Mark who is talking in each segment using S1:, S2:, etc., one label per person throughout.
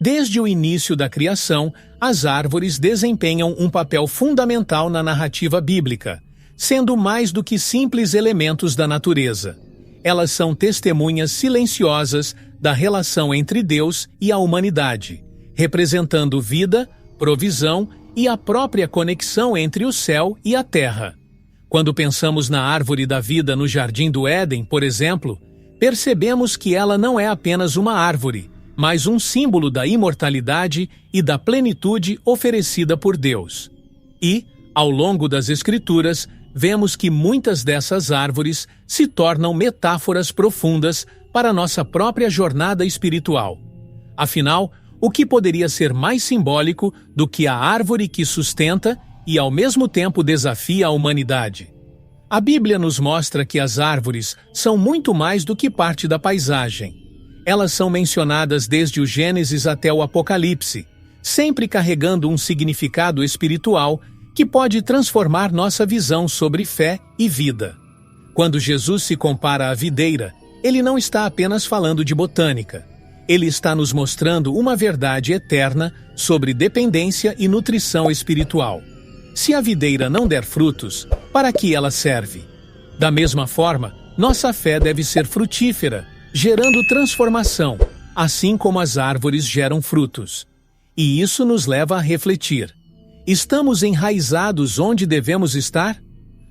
S1: Desde o início da criação, as árvores desempenham um papel fundamental na narrativa bíblica, sendo mais do que simples elementos da natureza. Elas são testemunhas silenciosas da relação entre Deus e a humanidade, representando vida, provisão e a própria conexão entre o céu e a terra. Quando pensamos na árvore da vida no Jardim do Éden, por exemplo, percebemos que ela não é apenas uma árvore, mas um símbolo da imortalidade e da plenitude oferecida por Deus. E, ao longo das Escrituras, vemos que muitas dessas árvores se tornam metáforas profundas para nossa própria jornada espiritual. Afinal, o que poderia ser mais simbólico do que a árvore que sustenta e, ao mesmo tempo, desafia a humanidade? A Bíblia nos mostra que as árvores são muito mais do que parte da paisagem. Elas são mencionadas desde o Gênesis até o Apocalipse, sempre carregando um significado espiritual que pode transformar nossa visão sobre fé e vida. Quando Jesus se compara à videira, ele não está apenas falando de botânica. Ele está nos mostrando uma verdade eterna sobre dependência e nutrição espiritual. Se a videira não der frutos, para que ela serve? Da mesma forma, nossa fé deve ser frutífera, gerando transformação, assim como as árvores geram frutos. E isso nos leva a refletir. Estamos enraizados onde devemos estar?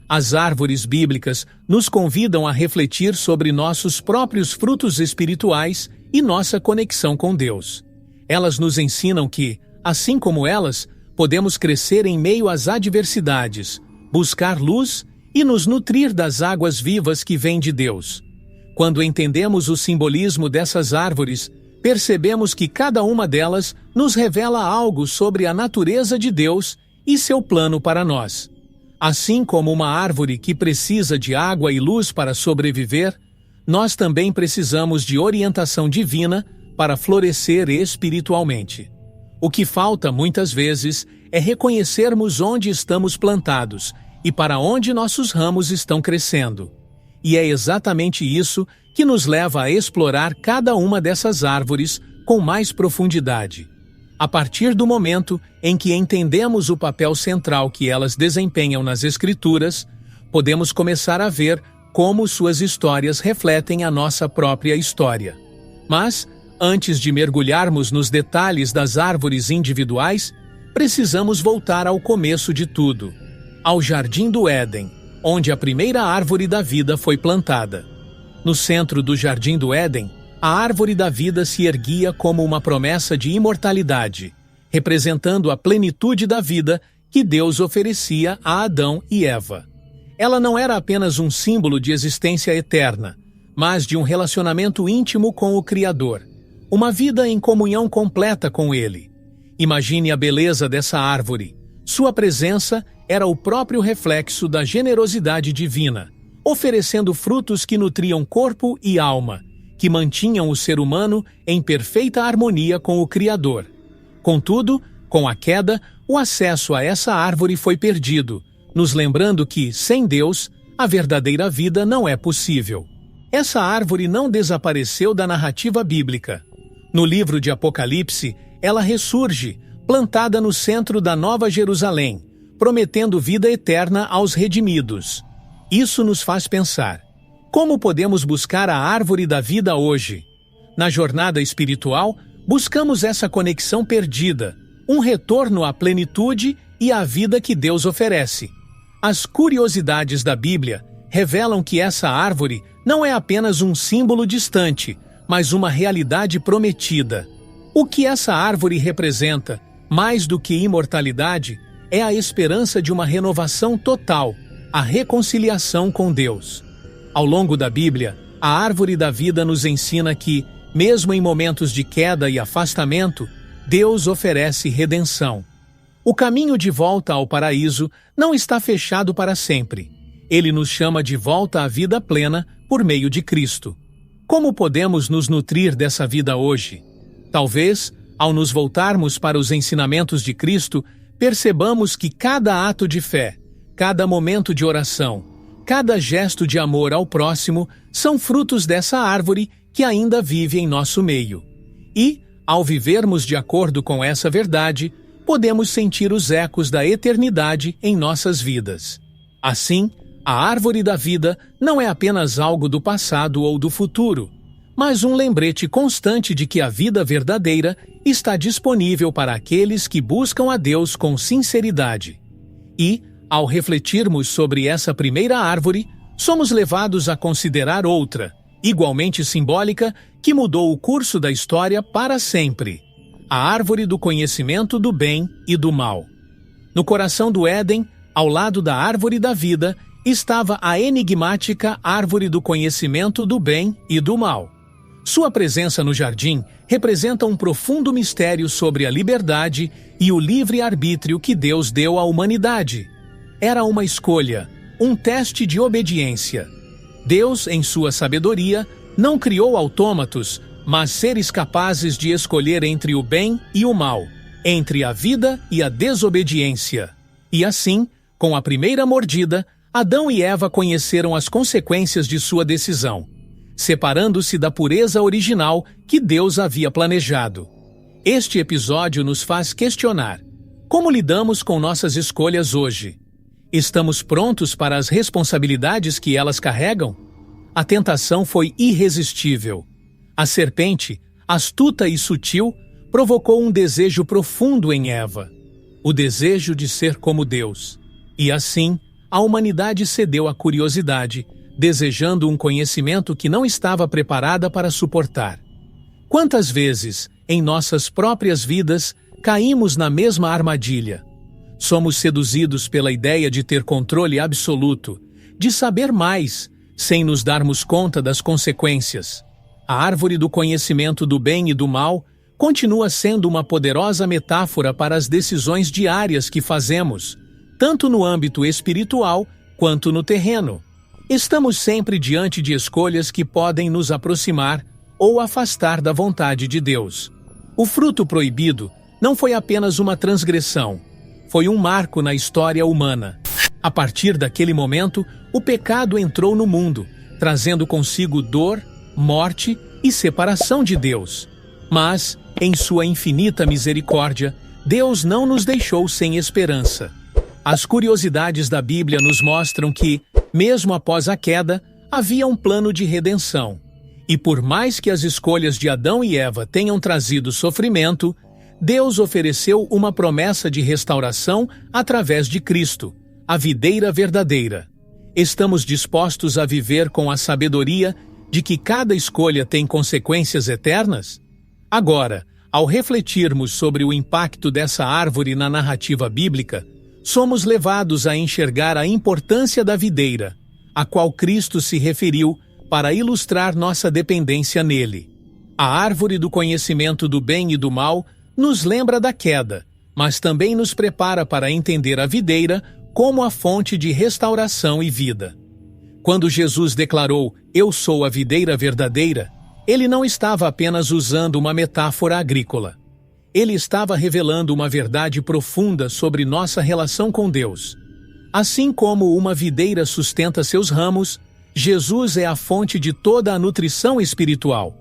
S1: As árvores bíblicas nos convidam a refletir sobre nossos próprios frutos espirituais e nossa conexão com Deus. Elas nos ensinam que, assim como elas, podemos crescer em meio às adversidades, buscar luz e nos nutrir das águas vivas que vêm de Deus. Quando entendemos o simbolismo dessas árvores, percebemos que cada uma delas nos revela algo sobre a natureza de Deus e seu plano para nós. Assim como uma árvore que precisa de água e luz para sobreviver, nós também precisamos de orientação divina para florescer espiritualmente. O que falta, muitas vezes, é reconhecermos onde estamos plantados e para onde nossos ramos estão crescendo. E é exatamente isso que nos leva a explorar cada uma dessas árvores com mais profundidade. A partir do momento em que entendemos o papel central que elas desempenham nas Escrituras, podemos começar a ver como suas histórias refletem a nossa própria história. Mas, antes de mergulharmos nos detalhes das árvores individuais, precisamos voltar ao começo de tudo, ao Jardim do Éden, onde a primeira árvore da vida foi plantada. No centro do Jardim do Éden, a árvore da vida se erguia como uma promessa de imortalidade, representando a plenitude da vida que Deus oferecia a Adão e Eva. Ela não era apenas um símbolo de existência eterna, mas de um relacionamento íntimo com o Criador, uma vida em comunhão completa com Ele. Imagine a beleza dessa árvore. Sua presença era o próprio reflexo da generosidade divina, oferecendo frutos que nutriam corpo e alma, que mantinham o ser humano em perfeita harmonia com o Criador. Contudo, com a queda, o acesso a essa árvore foi perdido, nos lembrando que, sem Deus, a verdadeira vida não é possível. Essa árvore não desapareceu da narrativa bíblica. No livro de Apocalipse, ela ressurge, plantada no centro da Nova Jerusalém, prometendo vida eterna aos redimidos. Isso nos faz pensar: como podemos buscar a árvore da vida hoje? Na jornada espiritual, buscamos essa conexão perdida, um retorno à plenitude e à vida que Deus oferece. As curiosidades da Bíblia revelam que essa árvore não é apenas um símbolo distante, mas uma realidade prometida. O que essa árvore representa, mais do que imortalidade, é a esperança de uma renovação total, a reconciliação com Deus. Ao longo da Bíblia, a árvore da vida nos ensina que, mesmo em momentos de queda e afastamento, Deus oferece redenção. O caminho de volta ao paraíso não está fechado para sempre. Ele nos chama de volta à vida plena por meio de Cristo. Como podemos nos nutrir dessa vida hoje? Talvez, ao nos voltarmos para os ensinamentos de Cristo, percebamos que cada ato de fé, cada momento de oração, cada gesto de amor ao próximo são frutos dessa árvore que ainda vive em nosso meio. E, Ao vivermos de acordo com essa verdade, podemos sentir os ecos da eternidade em nossas vidas. Assim, a árvore da vida não é apenas algo do passado ou do futuro, mas um lembrete constante de que a vida verdadeira está disponível para aqueles que buscam a Deus com sinceridade. E, ao refletirmos sobre essa primeira árvore, somos levados a considerar outra, igualmente simbólica, que mudou o curso da história para sempre: a árvore do conhecimento do bem e do mal. No coração do Éden, ao lado da árvore da vida, estava a enigmática árvore do conhecimento do bem e do mal. Sua presença no jardim representa um profundo mistério sobre a liberdade e o livre-arbítrio que Deus deu à humanidade. Era uma escolha, um teste de obediência. Deus, em sua sabedoria, não criou autômatos, mas seres capazes de escolher entre o bem e o mal, entre a vida e a desobediência. E assim, com a primeira mordida, Adão e Eva conheceram as consequências de sua decisão, separando-se da pureza original que Deus havia planejado. Este episódio nos faz questionar: como lidamos com nossas escolhas hoje? Estamos prontos para as responsabilidades que elas carregam? A tentação foi irresistível. A serpente, astuta e sutil, provocou um desejo profundo em Eva: o desejo de ser como Deus. E assim, a humanidade cedeu à curiosidade, desejando um conhecimento que não estava preparada para suportar. Quantas vezes, em nossas próprias vidas, caímos na mesma armadilha? Somos seduzidos pela ideia de ter controle absoluto, de saber mais, sem nos darmos conta das consequências. A árvore do conhecimento do bem e do mal continua sendo uma poderosa metáfora para as decisões diárias que fazemos, tanto no âmbito espiritual quanto no terreno. Estamos sempre diante de escolhas que podem nos aproximar ou afastar da vontade de Deus. O fruto proibido não foi apenas uma transgressão, foi um marco na história humana. A partir daquele momento, o pecado entrou no mundo, trazendo consigo dor, morte e separação de Deus. Mas, em sua infinita misericórdia, Deus não nos deixou sem esperança. As curiosidades da Bíblia nos mostram que, mesmo após a queda, havia um plano de redenção. E por mais que as escolhas de Adão e Eva tenham trazido sofrimento, Deus ofereceu uma promessa de restauração através de Cristo, a videira verdadeira. Estamos dispostos a viver com a sabedoria de que cada escolha tem consequências eternas? Agora, ao refletirmos sobre o impacto dessa árvore na narrativa bíblica, somos levados a enxergar a importância da videira, a qual Cristo se referiu para ilustrar nossa dependência nele. A árvore do conhecimento do bem e do mal nos lembra da queda, mas também nos prepara para entender a videira como a fonte de restauração e vida. Quando Jesus declarou: "Eu sou a videira verdadeira", ele não estava apenas usando uma metáfora agrícola. Ele estava revelando uma verdade profunda sobre nossa relação com Deus. Assim como uma videira sustenta seus ramos, Jesus é a fonte de toda a nutrição espiritual.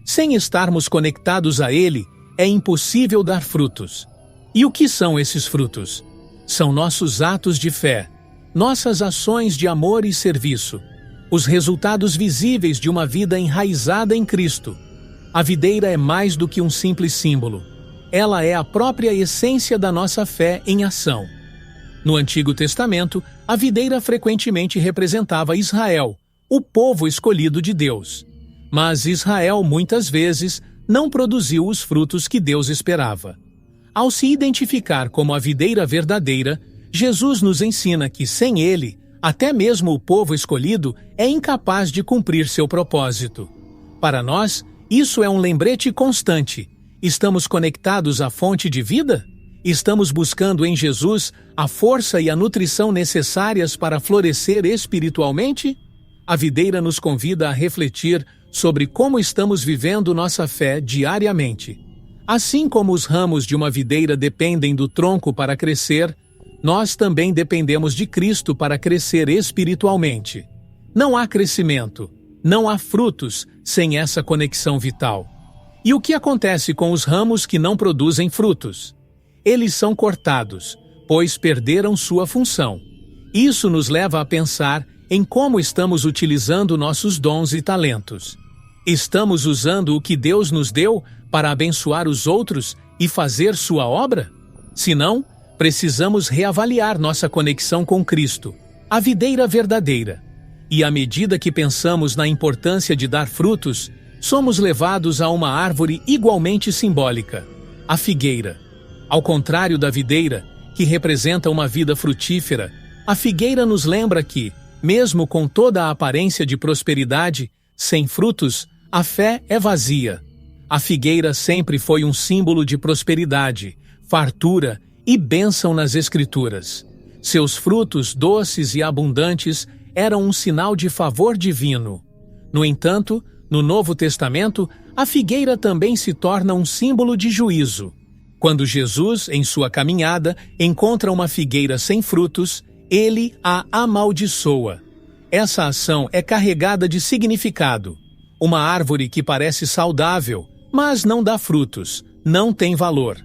S1: Sem estarmos conectados a Ele, é impossível dar frutos. E o que são esses frutos? São nossos atos de fé, nossas ações de amor e serviço, os resultados visíveis de uma vida enraizada em Cristo. A videira é mais do que um simples símbolo. Ela é a própria essência da nossa fé em ação. No Antigo Testamento, a videira frequentemente representava Israel, o povo escolhido de Deus. Mas Israel, muitas vezes, não produziu os frutos que Deus esperava. Ao se identificar como a videira verdadeira, Jesus nos ensina que, sem Ele, até mesmo o povo escolhido é incapaz de cumprir seu propósito. Para nós, isso é um lembrete constante. Estamos conectados à fonte de vida? Estamos buscando em Jesus a força e a nutrição necessárias para florescer espiritualmente? A videira nos convida a refletir sobre como estamos vivendo nossa fé diariamente. Assim como os ramos de uma videira dependem do tronco para crescer, nós também dependemos de Cristo para crescer espiritualmente. Não há crescimento, não há frutos sem essa conexão vital. E o que acontece com os ramos que não produzem frutos? Eles são cortados, pois perderam sua função. Isso nos leva a pensar em como estamos utilizando nossos dons e talentos. Estamos usando o que Deus nos deu para abençoar os outros e fazer sua obra? Se não, precisamos reavaliar nossa conexão com Cristo, a videira verdadeira. E à medida que pensamos na importância de dar frutos, somos levados a uma árvore igualmente simbólica, a figueira. Ao contrário da videira, que representa uma vida frutífera, a figueira nos lembra que, mesmo com toda a aparência de prosperidade, sem frutos, a fé é vazia. A figueira sempre foi um símbolo de prosperidade, fartura e bênção nas Escrituras. Seus frutos doces e abundantes eram um sinal de favor divino. No entanto, no Novo Testamento, a figueira também se torna um símbolo de juízo. Quando Jesus, em sua caminhada, encontra uma figueira sem frutos, ele a amaldiçoa. Essa ação é carregada de significado. Uma árvore que parece saudável, mas não dá frutos, não tem valor.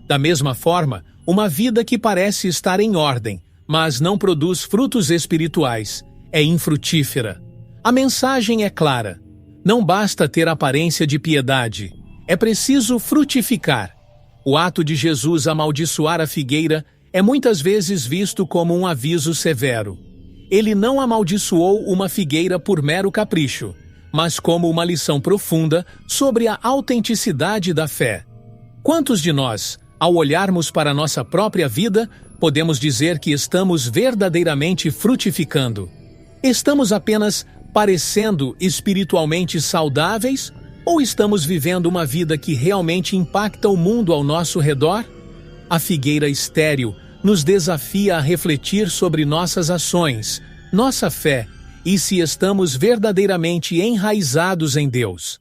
S1: Da mesma forma, uma vida que parece estar em ordem, mas não produz frutos espirituais, é infrutífera. A mensagem é clara. Não basta ter aparência de piedade, é preciso frutificar. O ato de Jesus amaldiçoar a figueira é muitas vezes visto como um aviso severo. Ele não amaldiçoou uma figueira por mero capricho, mas como uma lição profunda sobre a autenticidade da fé. Quantos de nós, ao olharmos para nossa própria vida, podemos dizer que estamos verdadeiramente frutificando? Estamos apenas parecendo espiritualmente saudáveis ou estamos vivendo uma vida que realmente impacta o mundo ao nosso redor? A figueira estéril nos desafia a refletir sobre nossas ações, nossa fé e se estamos verdadeiramente enraizados em Deus.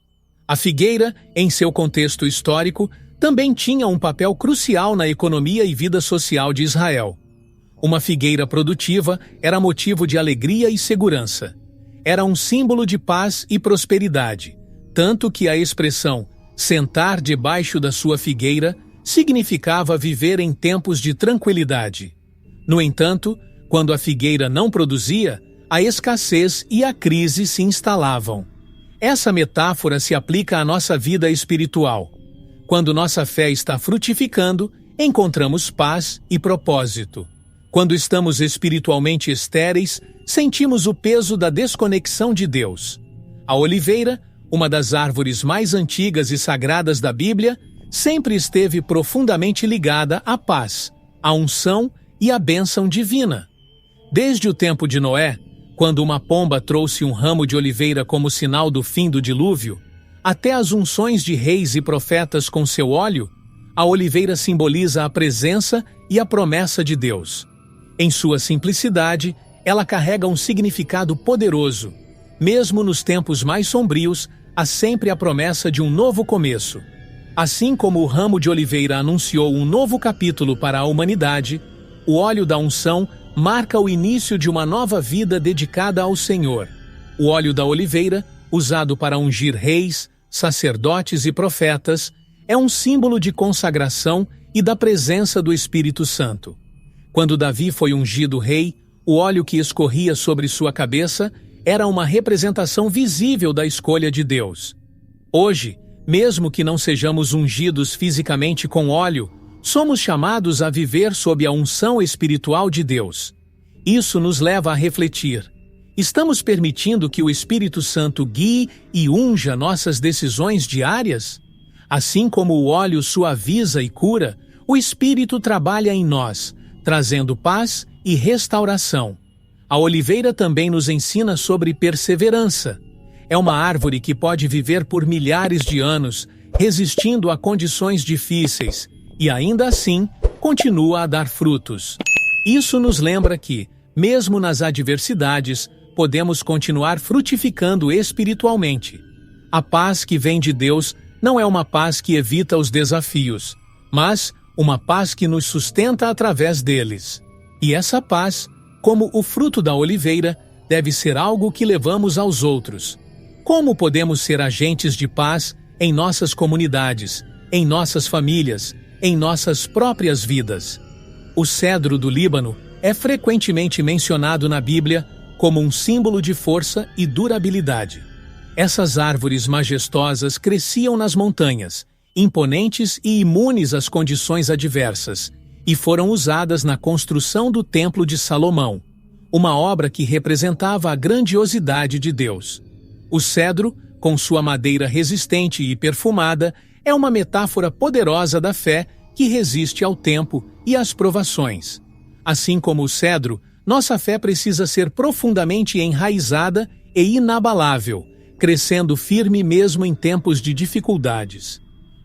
S1: A figueira, em seu contexto histórico, também tinha um papel crucial na economia e vida social de Israel. Uma figueira produtiva era motivo de alegria e segurança. Era um símbolo de paz e prosperidade, tanto que a expressão sentar debaixo da sua figueira significava viver em tempos de tranquilidade. No entanto, quando a figueira não produzia, a escassez e a crise se instalavam. Essa metáfora se aplica à nossa vida espiritual. Quando nossa fé está frutificando, encontramos paz e propósito. Quando estamos espiritualmente estéreis, sentimos o peso da desconexão de Deus. A oliveira, uma das árvores mais antigas e sagradas da Bíblia, sempre esteve profundamente ligada à paz, à unção e à bênção divina. Desde o tempo de Noé, quando uma pomba trouxe um ramo de oliveira como sinal do fim do dilúvio, até as unções de reis e profetas com seu óleo, a oliveira simboliza a presença e a promessa de Deus. Em sua simplicidade, ela carrega um significado poderoso. Mesmo nos tempos mais sombrios, há sempre a promessa de um novo começo. Assim como o ramo de oliveira anunciou um novo capítulo para a humanidade, o óleo da unção marca o início de uma nova vida dedicada ao Senhor. O óleo da oliveira, usado para ungir reis, sacerdotes e profetas, é um símbolo de consagração e da presença do Espírito Santo. Quando Davi foi ungido rei, o óleo que escorria sobre sua cabeça era uma representação visível da escolha de Deus. Hoje, mesmo que não sejamos ungidos fisicamente com óleo, somos chamados a viver sob a unção espiritual de Deus. Isso nos leva a refletir. Estamos permitindo que o Espírito Santo guie e unja nossas decisões diárias? Assim como o óleo suaviza e cura, o Espírito trabalha em nós, trazendo paz e restauração. A oliveira também nos ensina sobre perseverança. É uma árvore que pode viver por milhares de anos, resistindo a condições difíceis, e ainda assim, continua a dar frutos. Isso nos lembra que, mesmo nas adversidades, podemos continuar frutificando espiritualmente. A paz que vem de Deus não é uma paz que evita os desafios, mas uma paz que nos sustenta através deles. E essa paz, como o fruto da oliveira, deve ser algo que levamos aos outros. Como podemos ser agentes de paz em nossas comunidades, em nossas famílias, em nossas próprias vidas. O cedro do Líbano é frequentemente mencionado na Bíblia como um símbolo de força e durabilidade. Essas árvores majestosas cresciam nas montanhas, imponentes e imunes às condições adversas, e foram usadas na construção do Templo de Salomão, uma obra que representava a grandiosidade de Deus. O cedro, com sua madeira resistente e perfumada, é uma metáfora poderosa da fé que resiste ao tempo e às provações. Assim como o cedro, nossa fé precisa ser profundamente enraizada e inabalável, crescendo firme mesmo em tempos de dificuldades.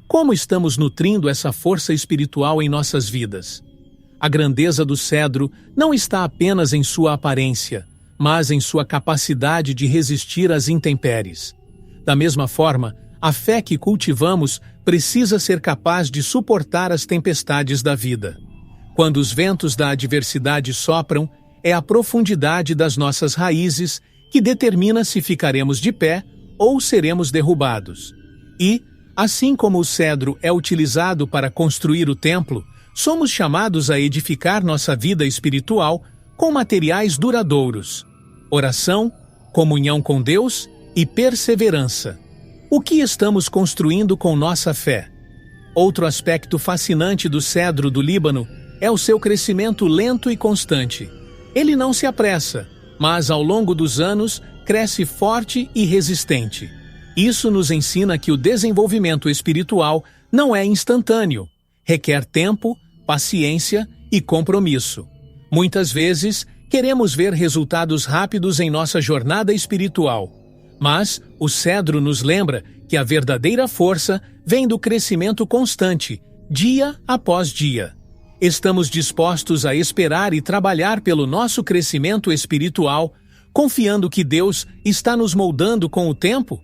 S1: Como estamos nutrindo essa força espiritual em nossas vidas? A grandeza do cedro não está apenas em sua aparência, mas em sua capacidade de resistir às intempéries. Da mesma forma, a fé que cultivamos precisa ser capaz de suportar as tempestades da vida. Quando os ventos da adversidade sopram, é a profundidade das nossas raízes que determina se ficaremos de pé ou seremos derrubados. E, assim como o cedro é utilizado para construir o templo, somos chamados a edificar nossa vida espiritual com materiais duradouros: oração, comunhão com Deus e perseverança. O que estamos construindo com nossa fé? Outro aspecto fascinante do cedro do Líbano é o seu crescimento lento e constante. Ele não se apressa, mas ao longo dos anos cresce forte e resistente. Isso nos ensina que o desenvolvimento espiritual não é instantâneo, requer tempo, paciência e compromisso. Muitas vezes, queremos ver resultados rápidos em nossa jornada espiritual, mas o cedro nos lembra que a verdadeira força vem do crescimento constante, dia após dia. Estamos dispostos a esperar e trabalhar pelo nosso crescimento espiritual, confiando que Deus está nos moldando com o tempo?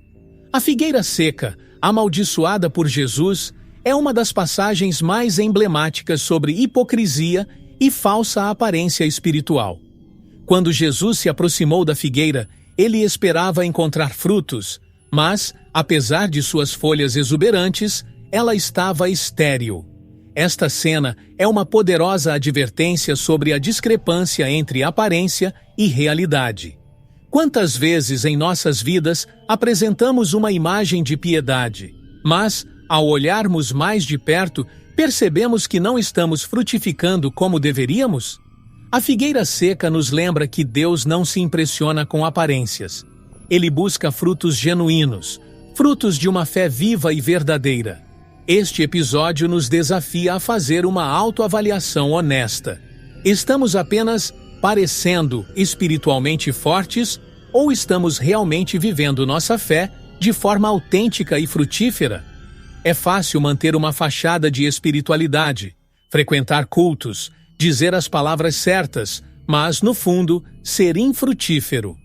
S1: A figueira seca, amaldiçoada por Jesus, é uma das passagens mais emblemáticas sobre hipocrisia e falsa aparência espiritual. Quando Jesus se aproximou da figueira, ele esperava encontrar frutos, mas, apesar de suas folhas exuberantes, ela estava estéril. Esta cena é uma poderosa advertência sobre a discrepância entre aparência e realidade. Quantas vezes em nossas vidas apresentamos uma imagem de piedade, mas, ao olharmos mais de perto, percebemos que não estamos frutificando como deveríamos? A figueira seca nos lembra que Deus não se impressiona com aparências. Ele busca frutos genuínos, frutos de uma fé viva e verdadeira. Este episódio nos desafia a fazer uma autoavaliação honesta. Estamos apenas parecendo espiritualmente fortes ou estamos realmente vivendo nossa fé de forma autêntica e frutífera? É fácil manter uma fachada de espiritualidade, frequentar cultos, dizer as palavras certas, mas, no fundo, ser infrutífero.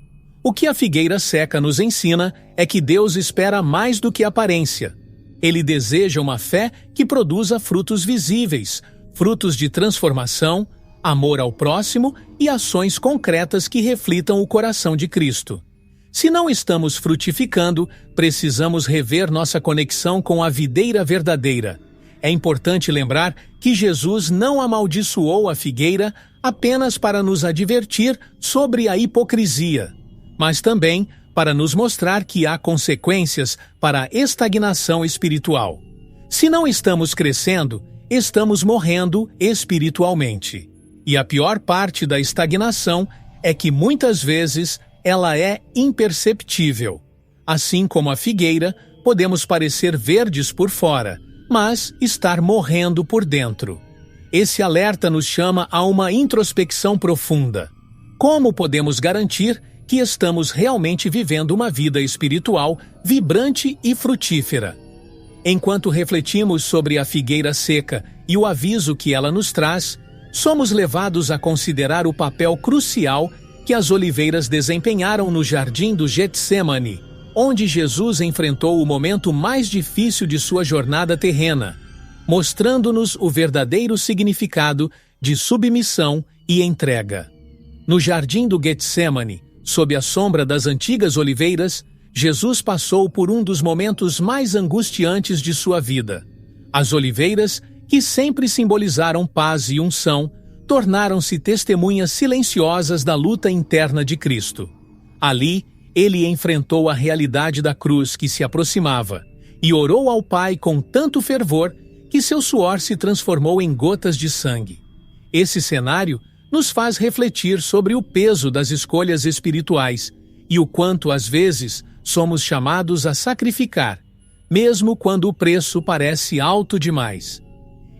S1: O que a figueira seca nos ensina é que Deus espera mais do que aparência. Ele deseja uma fé que produza frutos visíveis, frutos de transformação, amor ao próximo e ações concretas que reflitam o coração de Cristo. Se não estamos frutificando, precisamos rever nossa conexão com a videira verdadeira. É importante lembrar que Jesus não amaldiçoou a figueira apenas para nos advertir sobre a hipocrisia, mas também para nos mostrar que há consequências para a estagnação espiritual. Se não estamos crescendo, estamos morrendo espiritualmente. E a pior parte da estagnação é que muitas vezes ela é imperceptível. Assim como a figueira, podemos parecer verdes por fora, mas estar morrendo por dentro. Esse alerta nos chama a uma introspecção profunda. Como podemos garantir que estamos realmente vivendo uma vida espiritual vibrante e frutífera? Enquanto refletimos sobre a figueira seca e o aviso que ela nos traz, somos levados a considerar o papel crucial que as oliveiras desempenharam no jardim do Getsêmani, onde Jesus enfrentou o momento mais difícil de sua jornada terrena, mostrando-nos o verdadeiro significado de submissão e entrega. No jardim do Getsêmani, sob a sombra das antigas oliveiras, Jesus passou por um dos momentos mais angustiantes de sua vida. As oliveiras, que sempre simbolizaram paz e unção, tornaram-se testemunhas silenciosas da luta interna de Cristo. Ali, ele enfrentou a realidade da cruz que se aproximava e orou ao Pai com tanto fervor que seu suor se transformou em gotas de sangue. Esse cenário nos faz refletir sobre o peso das escolhas espirituais e o quanto, às vezes, somos chamados a sacrificar, mesmo quando o preço parece alto demais.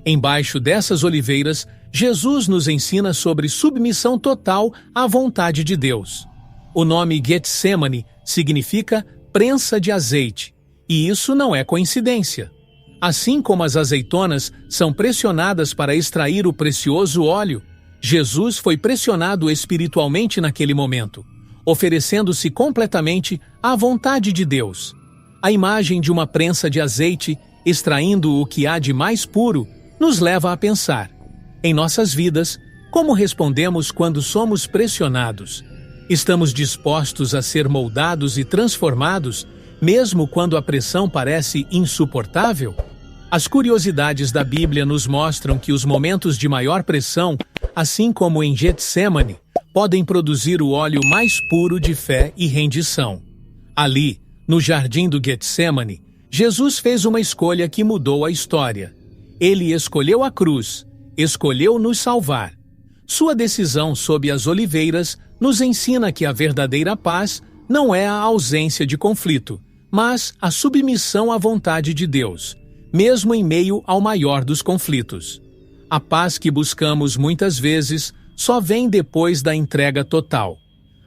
S1: Embaixo dessas oliveiras, Jesus nos ensina sobre submissão total à vontade de Deus. O nome Getsemane significa prensa de azeite, e isso não é coincidência. Assim como as azeitonas são pressionadas para extrair o precioso óleo, Jesus foi pressionado espiritualmente naquele momento, oferecendo-se completamente à vontade de Deus. A imagem de uma prensa de azeite extraindo o que há de mais puro nos leva a pensar, em nossas vidas, como respondemos quando somos pressionados? Estamos dispostos a ser moldados e transformados, mesmo quando a pressão parece insuportável? As curiosidades da Bíblia nos mostram que os momentos de maior pressão, assim como em Getsemane, podem produzir o óleo mais puro de fé e rendição. Ali, no jardim do Getsemane, Jesus fez uma escolha que mudou a história. Ele escolheu a cruz, escolheu nos salvar. Sua decisão sob as oliveiras nos ensina que a verdadeira paz não é a ausência de conflito, mas a submissão à vontade de Deus, mesmo em meio ao maior dos conflitos. A paz que buscamos muitas vezes só vem depois da entrega total.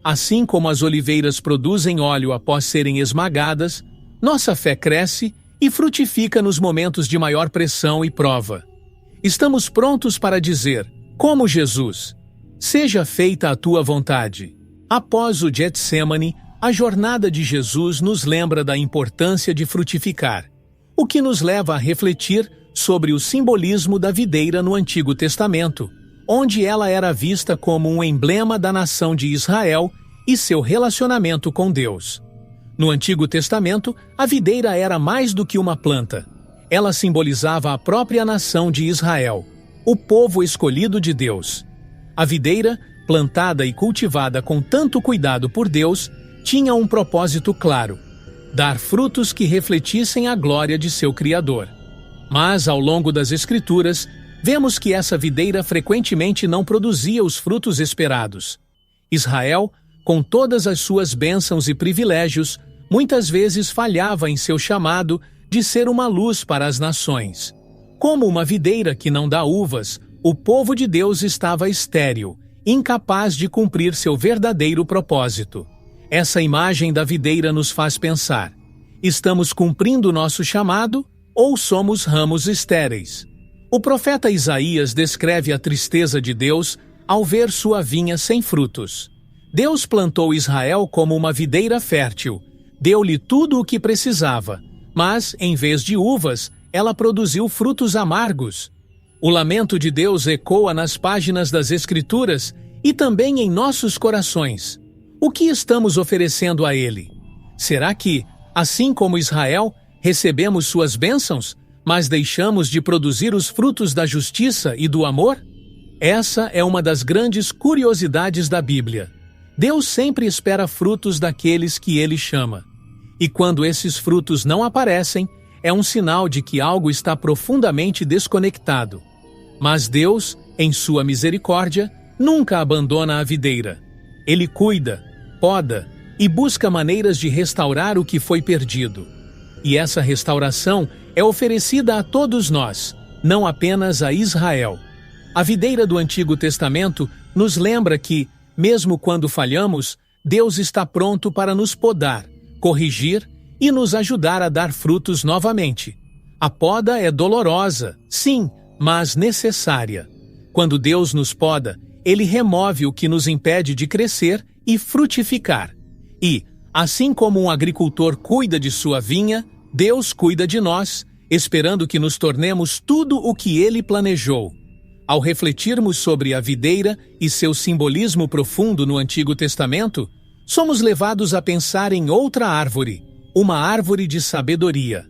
S1: Assim como as oliveiras produzem óleo após serem esmagadas, nossa fé cresce e frutifica nos momentos de maior pressão e prova. Estamos prontos para dizer, como Jesus, seja feita a tua vontade. Após o Getsemane, a jornada de Jesus nos lembra da importância de frutificar, o que nos leva a refletir sobre o simbolismo da videira no Antigo Testamento, onde ela era vista como um emblema da nação de Israel e seu relacionamento com Deus. No Antigo Testamento, a videira era mais do que uma planta. Ela simbolizava a própria nação de Israel, o povo escolhido de Deus. A videira, plantada e cultivada com tanto cuidado por Deus, tinha um propósito claro: dar frutos que refletissem a glória de seu Criador. Mas, ao longo das Escrituras, vemos que essa videira frequentemente não produzia os frutos esperados. Israel, com todas as suas bênçãos e privilégios, muitas vezes falhava em seu chamado de ser uma luz para as nações. Como uma videira que não dá uvas, o povo de Deus estava estéril, incapaz de cumprir seu verdadeiro propósito. Essa imagem da videira nos faz pensar: estamos cumprindo nosso chamado ou somos ramos estéreis? O profeta Isaías descreve a tristeza de Deus ao ver sua vinha sem frutos. Deus plantou Israel como uma videira fértil, deu-lhe tudo o que precisava, mas, em vez de uvas, ela produziu frutos amargos. O lamento de Deus ecoa nas páginas das Escrituras e também em nossos corações. O que estamos oferecendo a Ele? Será que, assim como Israel, recebemos suas bênçãos, mas deixamos de produzir os frutos da justiça e do amor? Essa é uma das grandes curiosidades da Bíblia. Deus sempre espera frutos daqueles que Ele chama. E quando esses frutos não aparecem, é um sinal de que algo está profundamente desconectado. Mas Deus, em sua misericórdia, nunca abandona a videira. Ele cuida, poda e busca maneiras de restaurar o que foi perdido. E essa restauração é oferecida a todos nós, não apenas a Israel. A videira do Antigo Testamento nos lembra que, mesmo quando falhamos, Deus está pronto para nos podar, corrigir e nos ajudar a dar frutos novamente. A poda é dolorosa, sim, mas necessária. Quando Deus nos poda, Ele remove o que nos impede de crescer e frutificar. E, assim como um agricultor cuida de sua vinha, Deus cuida de nós, esperando que nos tornemos tudo o que Ele planejou. Ao refletirmos sobre a videira e seu simbolismo profundo no Antigo Testamento, somos levados a pensar em outra árvore, uma árvore de sabedoria.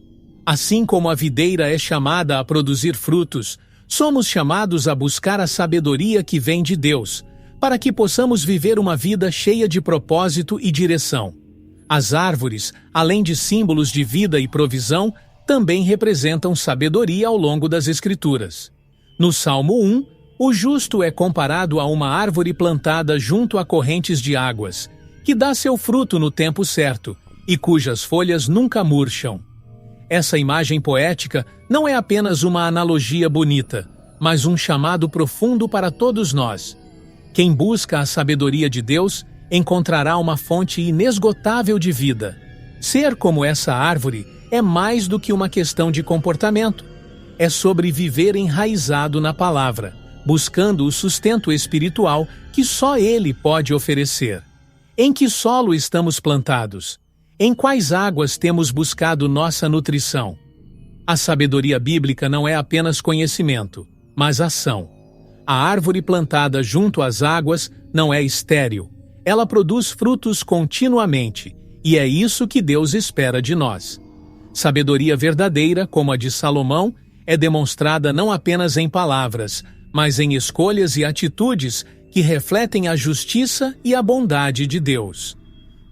S1: Assim como a videira é chamada a produzir frutos, somos chamados a buscar a sabedoria que vem de Deus, para que possamos viver uma vida cheia de propósito e direção. As árvores, além de símbolos de vida e provisão, também representam sabedoria ao longo das Escrituras. No Salmo 1, o justo é comparado a uma árvore plantada junto a correntes de águas, que dá seu fruto no tempo certo e cujas folhas nunca murcham. Essa imagem poética não é apenas uma analogia bonita, mas um chamado profundo para todos nós. Quem busca a sabedoria de Deus encontrará uma fonte inesgotável de vida. Ser como essa árvore é mais do que uma questão de comportamento. É sobre viver enraizado na palavra, buscando o sustento espiritual que só Ele pode oferecer. Em que solo estamos plantados? Em quais águas temos buscado nossa nutrição? A sabedoria bíblica não é apenas conhecimento, mas ação. A árvore plantada junto às águas não é estéril. Ela produz frutos continuamente, e é isso que Deus espera de nós. Sabedoria verdadeira, como a de Salomão, é demonstrada não apenas em palavras, mas em escolhas e atitudes que refletem a justiça e a bondade de Deus.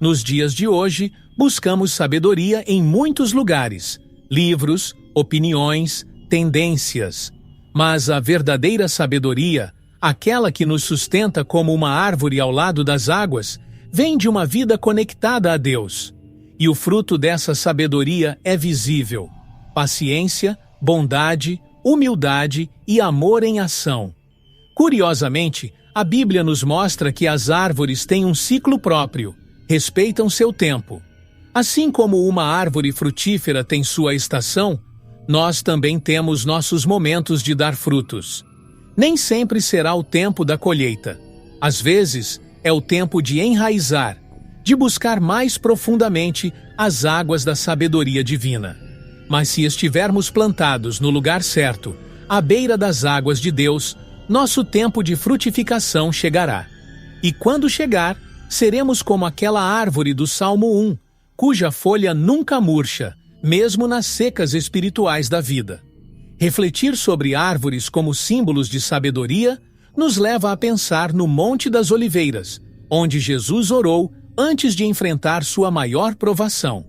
S1: Nos dias de hoje, buscamos sabedoria em muitos lugares, livros, opiniões, tendências. Mas a verdadeira sabedoria, aquela que nos sustenta como uma árvore ao lado das águas, vem de uma vida conectada a Deus. E o fruto dessa sabedoria é visível: paciência, bondade, humildade e amor em ação. Curiosamente, a Bíblia nos mostra que as árvores têm um ciclo próprio, respeitam seu tempo. Assim como uma árvore frutífera tem sua estação, nós também temos nossos momentos de dar frutos. Nem sempre será o tempo da colheita. Às vezes, é o tempo de enraizar, de buscar mais profundamente as águas da sabedoria divina. Mas se estivermos plantados no lugar certo, à beira das águas de Deus, nosso tempo de frutificação chegará. E quando chegar, seremos como aquela árvore do Salmo 1, cuja folha nunca murcha, mesmo nas secas espirituais da vida. Refletir sobre árvores como símbolos de sabedoria nos leva a pensar no Monte das Oliveiras, onde Jesus orou antes de enfrentar sua maior provação.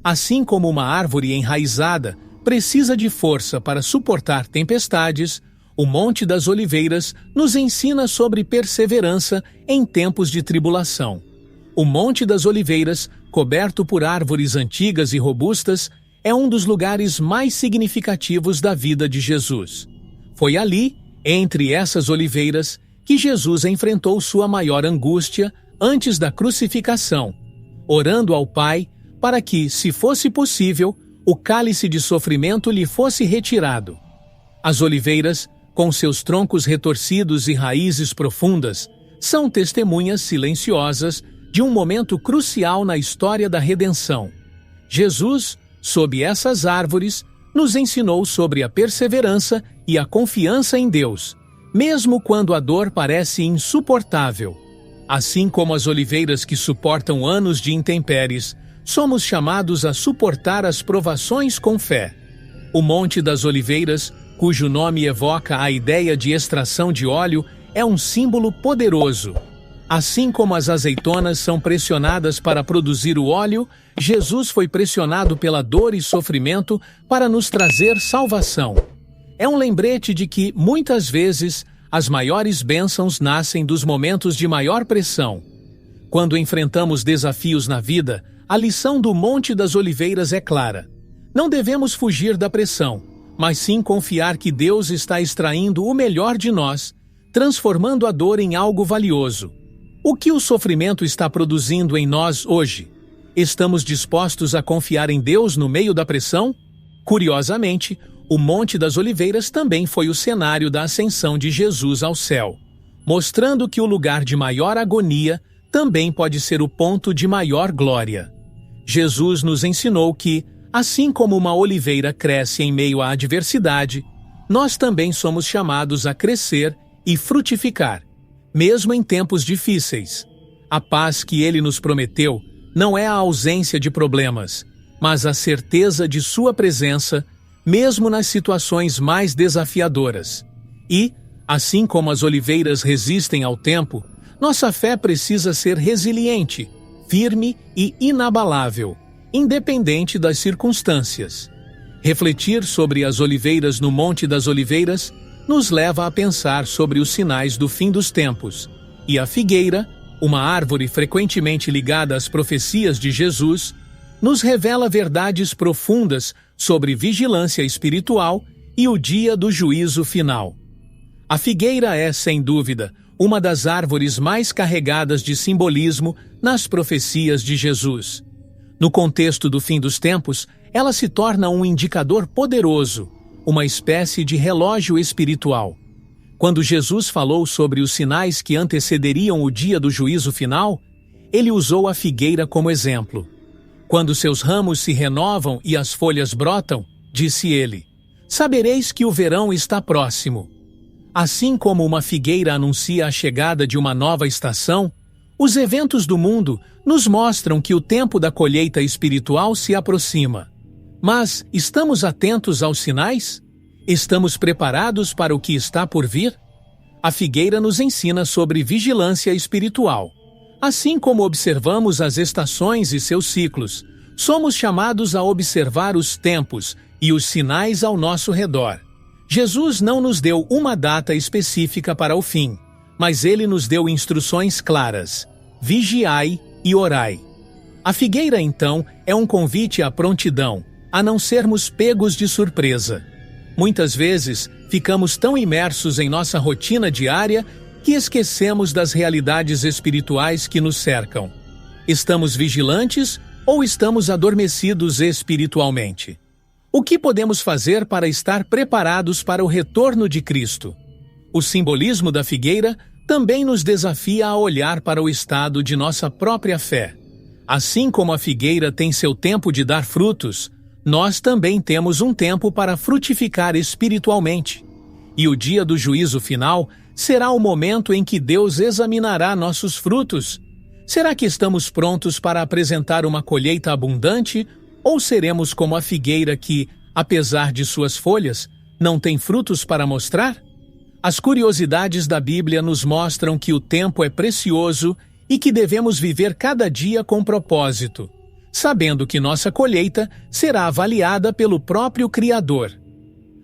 S1: Assim como uma árvore enraizada precisa de força para suportar tempestades, o Monte das Oliveiras nos ensina sobre perseverança em tempos de tribulação. O Monte das Oliveiras, coberto por árvores antigas e robustas, é um dos lugares mais significativos da vida de Jesus. Foi ali, entre essas oliveiras, que Jesus enfrentou sua maior angústia antes da crucificação, orando ao Pai para que, se fosse possível, o cálice de sofrimento lhe fosse retirado. As oliveiras, com seus troncos retorcidos e raízes profundas, são testemunhas silenciosas de um momento crucial na história da redenção. Jesus, sob essas árvores, nos ensinou sobre a perseverança e a confiança em Deus, mesmo quando a dor parece insuportável. Assim como as oliveiras que suportam anos de intempéries, somos chamados a suportar as provações com fé. O Monte das Oliveiras, cujo nome evoca a ideia de extração de óleo, é um símbolo poderoso. Assim como as azeitonas são pressionadas para produzir o óleo, Jesus foi pressionado pela dor e sofrimento para nos trazer salvação. É um lembrete de que, muitas vezes, as maiores bênçãos nascem dos momentos de maior pressão. Quando enfrentamos desafios na vida, a lição do Monte das Oliveiras é clara. Não devemos fugir da pressão, mas sim confiar que Deus está extraindo o melhor de nós, transformando a dor em algo valioso. O que o sofrimento está produzindo em nós hoje? Estamos dispostos a confiar em Deus no meio da pressão? Curiosamente, o Monte das Oliveiras também foi o cenário da ascensão de Jesus ao céu, mostrando que o lugar de maior agonia também pode ser o ponto de maior glória. Jesus nos ensinou que, assim como uma oliveira cresce em meio à adversidade, nós também somos chamados a crescer e frutificar, mesmo em tempos difíceis. A paz que ele nos prometeu não é a ausência de problemas, mas a certeza de sua presença, mesmo nas situações mais desafiadoras. E, assim como as oliveiras resistem ao tempo, nossa fé precisa ser resiliente, firme e inabalável, independente das circunstâncias. Refletir sobre as oliveiras no Monte das Oliveiras nos leva a pensar sobre os sinais do fim dos tempos, e a figueira, uma árvore frequentemente ligada às profecias de Jesus, nos revela verdades profundas sobre vigilância espiritual e o dia do juízo final. A figueira é, sem dúvida, uma das árvores mais carregadas de simbolismo nas profecias de Jesus. No contexto do fim dos tempos, ela se torna um indicador poderoso, uma espécie de relógio espiritual. Quando Jesus falou sobre os sinais que antecederiam o dia do juízo final, ele usou a figueira como exemplo. Quando seus ramos se renovam e as folhas brotam, disse ele, sabereis que o verão está próximo. Assim como uma figueira anuncia a chegada de uma nova estação, os eventos do mundo nos mostram que o tempo da colheita espiritual se aproxima. Mas estamos atentos aos sinais? Estamos preparados para o que está por vir? A figueira nos ensina sobre vigilância espiritual. Assim como observamos as estações e seus ciclos, somos chamados a observar os tempos e os sinais ao nosso redor. Jesus não nos deu uma data específica para o fim, mas ele nos deu instruções claras: vigiai e orai. A figueira, então, é um convite à prontidão, a não sermos pegos de surpresa. Muitas vezes, ficamos tão imersos em nossa rotina diária que esquecemos das realidades espirituais que nos cercam. Estamos vigilantes ou estamos adormecidos espiritualmente? O que podemos fazer para estar preparados para o retorno de Cristo? O simbolismo da figueira também nos desafia a olhar para o estado de nossa própria fé. Assim como a figueira tem seu tempo de dar frutos, nós também temos um tempo para frutificar espiritualmente. E o dia do juízo final será o momento em que Deus examinará nossos frutos. Será que estamos prontos para apresentar uma colheita abundante ou seremos como a figueira que, apesar de suas folhas, não tem frutos para mostrar? As curiosidades da Bíblia nos mostram que o tempo é precioso e que devemos viver cada dia com propósito, sabendo que nossa colheita será avaliada pelo próprio Criador.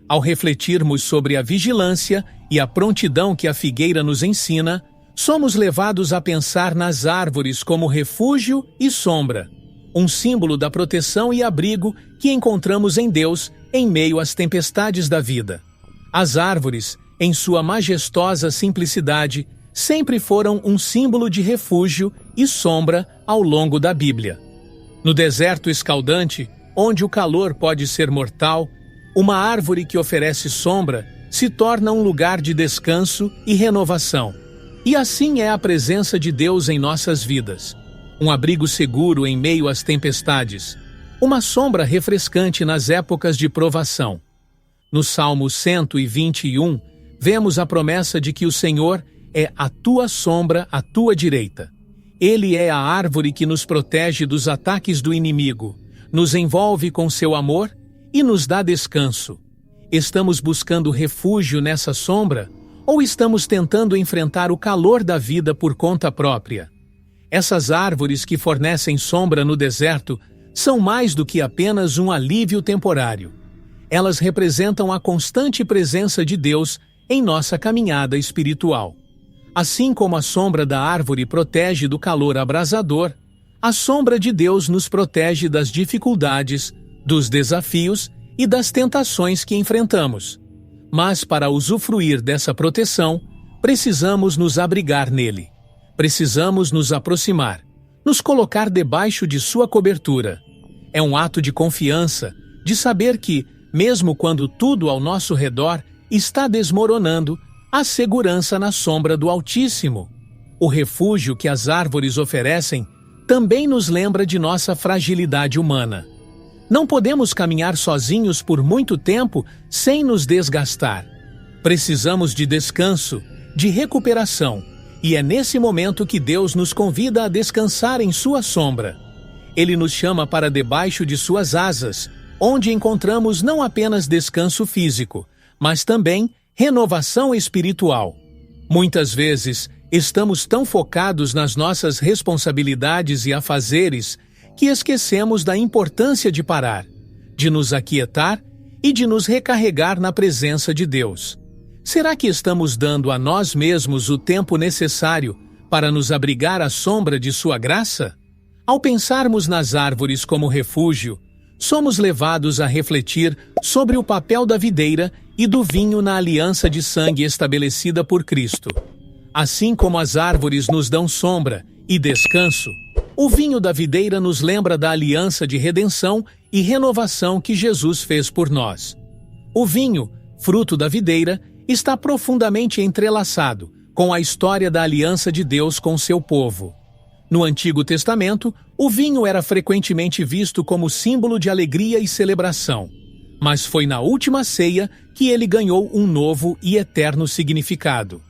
S1: Ao refletirmos sobre a vigilância e a prontidão que a figueira nos ensina, somos levados a pensar nas árvores como refúgio e sombra, um símbolo da proteção e abrigo que encontramos em Deus em meio às tempestades da vida. As árvores, em sua majestosa simplicidade, sempre foram um símbolo de refúgio e sombra ao longo da Bíblia. No deserto escaldante, onde o calor pode ser mortal, uma árvore que oferece sombra se torna um lugar de descanso e renovação. E assim é a presença de Deus em nossas vidas. Um abrigo seguro em meio às tempestades, uma sombra refrescante nas épocas de provação. No Salmo 121, vemos a promessa de que o Senhor é a tua sombra à tua direita. Ele é a árvore que nos protege dos ataques do inimigo, nos envolve com seu amor e nos dá descanso. Estamos buscando refúgio nessa sombra ou estamos tentando enfrentar o calor da vida por conta própria? Essas árvores que fornecem sombra no deserto são mais do que apenas um alívio temporário. Elas representam a constante presença de Deus em nossa caminhada espiritual. Assim como a sombra da árvore protege do calor abrasador, a sombra de Deus nos protege das dificuldades, dos desafios e das tentações que enfrentamos. Mas para usufruir dessa proteção, precisamos nos abrigar nele. Precisamos nos aproximar, nos colocar debaixo de sua cobertura. É um ato de confiança, de saber que, mesmo quando tudo ao nosso redor está desmoronando, há segurança na sombra do Altíssimo. O refúgio que as árvores oferecem também nos lembra de nossa fragilidade humana. Não podemos caminhar sozinhos por muito tempo sem nos desgastar. Precisamos de descanso, de recuperação E é nesse momento que Deus nos convida a descansar em sua sombra. Ele nos chama para debaixo de suas asas, onde encontramos não apenas descanso físico, mas também renovação espiritual. Muitas vezes, estamos tão focados nas nossas responsabilidades e afazeres que esquecemos da importância de parar, de nos aquietar e de nos recarregar na presença de Deus. Será que estamos dando a nós mesmos o tempo necessário para nos abrigar à sombra de sua graça? Ao pensarmos nas árvores como refúgio, somos levados a refletir sobre o papel da videira e do vinho na aliança de sangue estabelecida por Cristo. Assim como as árvores nos dão sombra e descanso, o vinho da videira nos lembra da aliança de redenção e renovação que Jesus fez por nós. O vinho, fruto da videira, está profundamente entrelaçado com a história da aliança de Deus com seu povo. No Antigo Testamento, o vinho era frequentemente visto como símbolo de alegria e celebração, mas foi na última ceia que ele ganhou um novo e eterno significado.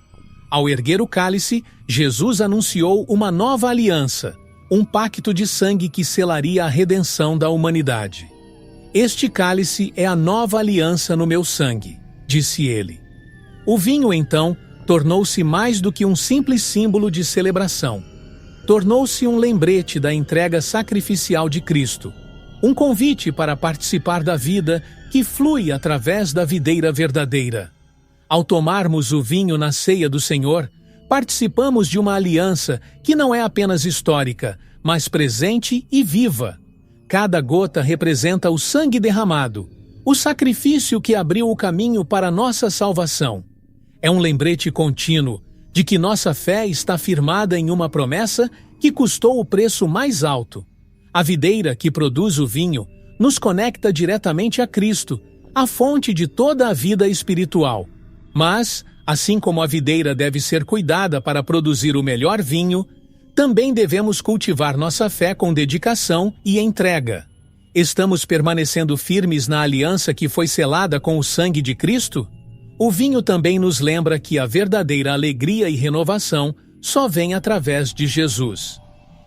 S1: Ao erguer o cálice, Jesus anunciou uma nova aliança, um pacto de sangue que selaria a redenção da humanidade. Este cálice é a nova aliança no meu sangue, disse ele. O vinho, então, tornou-se mais do que um simples símbolo de celebração. Tornou-se um lembrete da entrega sacrificial de Cristo, um convite para participar da vida que flui através da videira verdadeira. Ao tomarmos o vinho na ceia do Senhor, participamos de uma aliança que não é apenas histórica, mas presente e viva. Cada gota representa o sangue derramado, o sacrifício que abriu o caminho para nossa salvação. É um lembrete contínuo de que nossa fé está firmada em uma promessa que custou o preço mais alto. A videira que produz o vinho nos conecta diretamente a Cristo, a fonte de toda a vida espiritual. Mas, assim como a videira deve ser cuidada para produzir o melhor vinho, também devemos cultivar nossa fé com dedicação e entrega. Estamos permanecendo firmes na aliança que foi selada com o sangue de Cristo? O vinho também nos lembra que a verdadeira alegria e renovação só vem através de Jesus.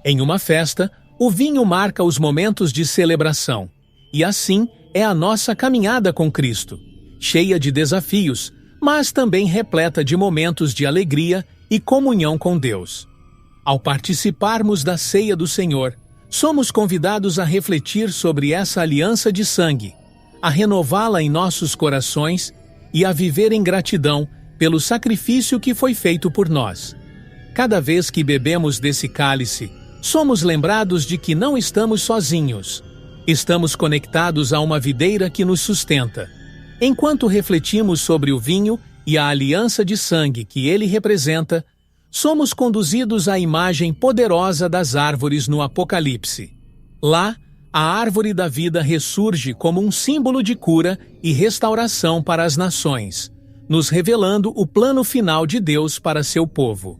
S1: Em uma festa, o vinho marca os momentos de celebração, e assim é a nossa caminhada com Cristo, cheia de desafios, mas também repleta de momentos de alegria e comunhão com Deus. Ao participarmos da ceia do Senhor, somos convidados a refletir sobre essa aliança de sangue, a renová-la em nossos corações e a viver em gratidão pelo sacrifício que foi feito por nós. Cada vez que bebemos desse cálice, somos lembrados de que não estamos sozinhos. Estamos conectados a uma videira que nos sustenta. Enquanto refletimos sobre o vinho e a aliança de sangue que ele representa, somos conduzidos à imagem poderosa das árvores no Apocalipse. Lá, a árvore da vida ressurge como um símbolo de cura e restauração para as nações, nos revelando o plano final de Deus para seu povo.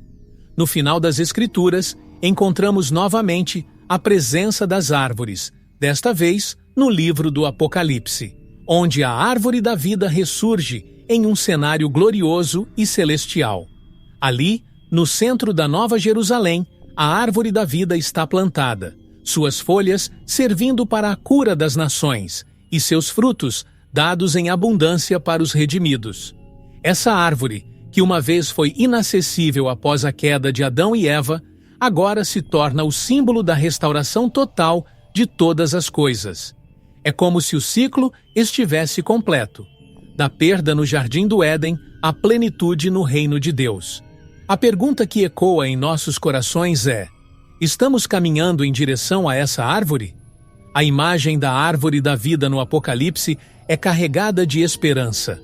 S1: No final das Escrituras, encontramos novamente a presença das árvores, desta vez no livro do Apocalipse, onde a árvore da vida ressurge em um cenário glorioso e celestial. Ali, no centro da Nova Jerusalém, a árvore da vida está plantada, suas folhas servindo para a cura das nações, e seus frutos dados em abundância para os redimidos. Essa árvore, que uma vez foi inacessível após a queda de Adão e Eva, agora se torna o símbolo da restauração total de todas as coisas. É como se o ciclo estivesse completo, da perda no Jardim do Éden à plenitude no reino de Deus. A pergunta que ecoa em nossos corações é: estamos caminhando em direção a essa árvore? A imagem da árvore da vida no Apocalipse é carregada de esperança.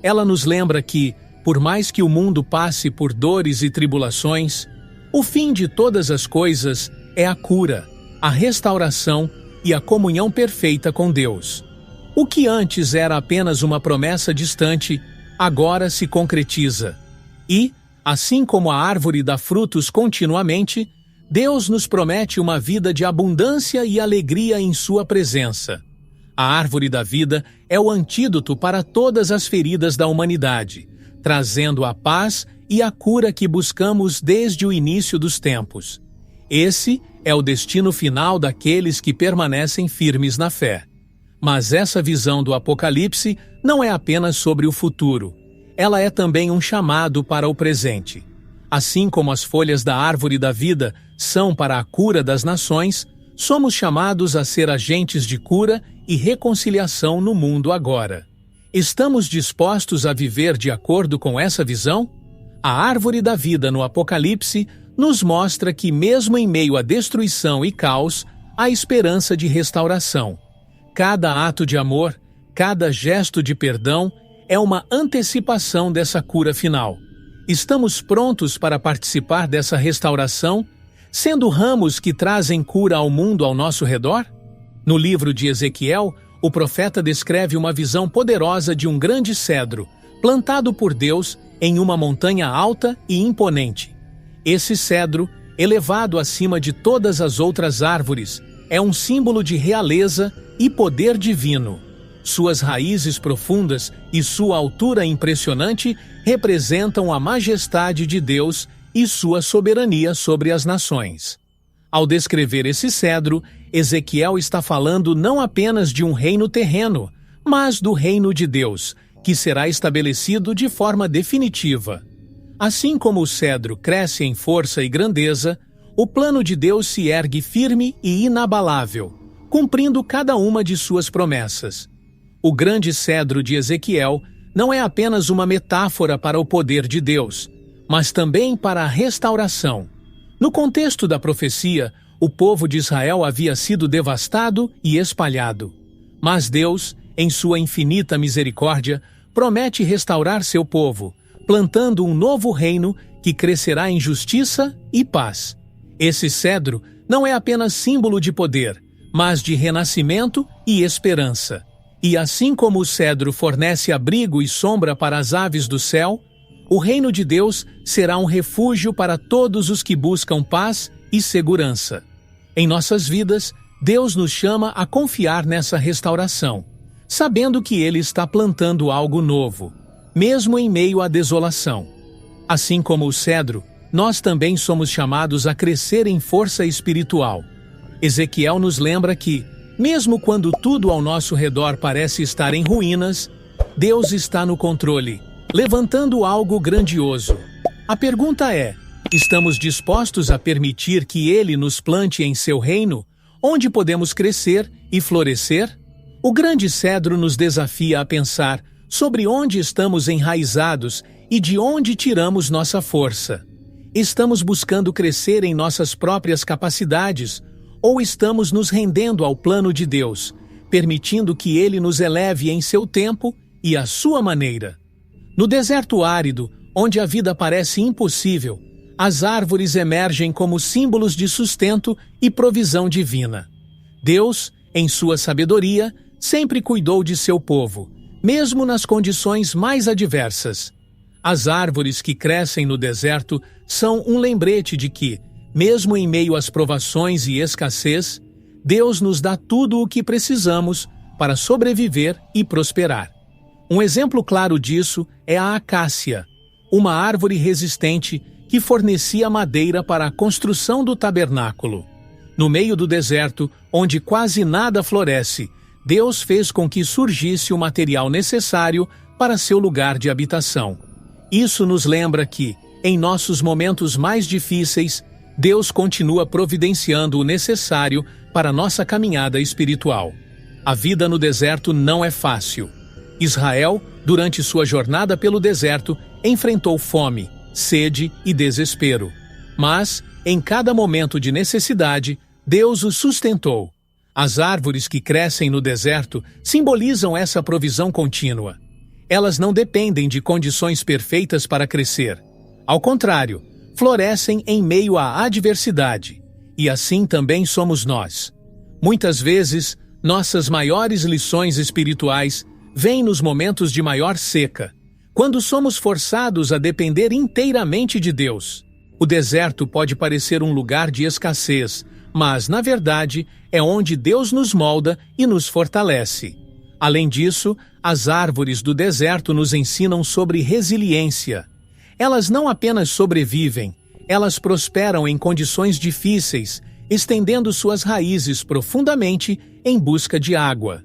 S1: Ela nos lembra que, por mais que o mundo passe por dores e tribulações, o fim de todas as coisas é a cura, a restauração e a comunhão perfeita com Deus. O que antes era apenas uma promessa distante, agora se concretiza. E, assim como a árvore dá frutos continuamente, Deus nos promete uma vida de abundância e alegria em sua presença. A árvore da vida é o antídoto para todas as feridas da humanidade, trazendo a paz e a cura que buscamos desde o início dos tempos. Esse é o destino final daqueles que permanecem firmes na fé. Mas essa visão do Apocalipse não é apenas sobre o futuro. Ela é também um chamado para o presente. Assim como as folhas da árvore da vida são para a cura das nações, somos chamados a ser agentes de cura e reconciliação no mundo agora. Estamos dispostos a viver de acordo com essa visão? A árvore da vida no Apocalipse nos mostra que, mesmo em meio à destruição e caos, há esperança de restauração. Cada ato de amor, cada gesto de perdão é uma antecipação dessa cura final. Estamos prontos para participar dessa restauração, sendo ramos que trazem cura ao mundo ao nosso redor? No livro de Ezequiel, o profeta descreve uma visão poderosa de um grande cedro, plantado por Deus em uma montanha alta e imponente. Esse cedro, elevado acima de todas as outras árvores, é um símbolo de realeza e poder divino. Suas raízes profundas e sua altura impressionante representam a majestade de Deus e sua soberania sobre as nações. Ao descrever esse cedro, Ezequiel está falando não apenas de um reino terreno, mas do reino de Deus, que será estabelecido de forma definitiva. Assim como o cedro cresce em força e grandeza, o plano de Deus se ergue firme e inabalável, cumprindo cada uma de suas promessas. O grande cedro de Ezequiel não é apenas uma metáfora para o poder de Deus, mas também para a restauração. No contexto da profecia, o povo de Israel havia sido devastado e espalhado. Mas Deus, em sua infinita misericórdia, promete restaurar seu povo, plantando um novo reino que crescerá em justiça e paz. Esse cedro não é apenas símbolo de poder, mas de renascimento e esperança. E assim como o cedro fornece abrigo e sombra para as aves do céu, o reino de Deus será um refúgio para todos os que buscam paz e segurança. Em nossas vidas, Deus nos chama a confiar nessa restauração, sabendo que Ele está plantando algo novo, mesmo em meio à desolação. Assim como o cedro, nós também somos chamados a crescer em força espiritual. Ezequiel nos lembra que, mesmo quando tudo ao nosso redor parece estar em ruínas, Deus está no controle, levantando algo grandioso. A pergunta é: estamos dispostos a permitir que Ele nos plante em seu reino, onde podemos crescer e florescer? O grande cedro nos desafia a pensar sobre onde estamos enraizados e de onde tiramos nossa força. Estamos buscando crescer em nossas próprias capacidades, ou estamos nos rendendo ao plano de Deus, permitindo que Ele nos eleve em seu tempo e à sua maneira? No deserto árido, onde a vida parece impossível, as árvores emergem como símbolos de sustento e provisão divina. Deus, em sua sabedoria, sempre cuidou de seu povo, mesmo nas condições mais adversas. As árvores que crescem no deserto são um lembrete de que, mesmo em meio às provações e escassez, Deus nos dá tudo o que precisamos para sobreviver e prosperar. Um exemplo claro disso é a acácia, uma árvore resistente que fornecia madeira para a construção do tabernáculo. No meio do deserto, onde quase nada floresce, Deus fez com que surgisse o material necessário para seu lugar de habitação. Isso nos lembra que, em nossos momentos mais difíceis, Deus continua providenciando o necessário para nossa caminhada espiritual. A vida no deserto não é fácil. Israel, durante sua jornada pelo deserto, enfrentou fome, sede e desespero. Mas, em cada momento de necessidade, Deus os sustentou. As árvores que crescem no deserto simbolizam essa provisão contínua. Elas não dependem de condições perfeitas para crescer. Ao contrário, florescem em meio à adversidade. E assim também somos nós. Muitas vezes, nossas maiores lições espirituais vêm nos momentos de maior seca, quando somos forçados a depender inteiramente de Deus. O deserto pode parecer um lugar de escassez, mas, na verdade, é onde Deus nos molda e nos fortalece. Além disso, as árvores do deserto nos ensinam sobre resiliência. Elas não apenas sobrevivem, elas prosperam em condições difíceis, estendendo suas raízes profundamente em busca de água.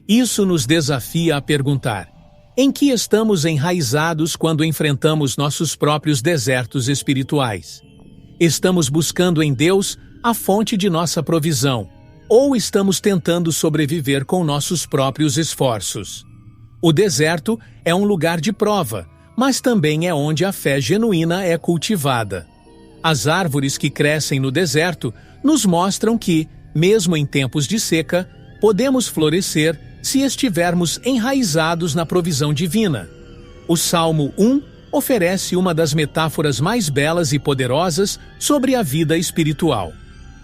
S1: Isso nos desafia a perguntar: em que estamos enraizados quando enfrentamos nossos próprios desertos espirituais? Estamos buscando em Deus a fonte de nossa provisão, ou estamos tentando sobreviver com nossos próprios esforços? O deserto é um lugar de prova, mas também é onde a fé genuína é cultivada. As árvores que crescem no deserto nos mostram que, mesmo em tempos de seca, podemos florescer se estivermos enraizados na provisão divina. O Salmo 1 oferece uma das metáforas mais belas e poderosas sobre a vida espiritual.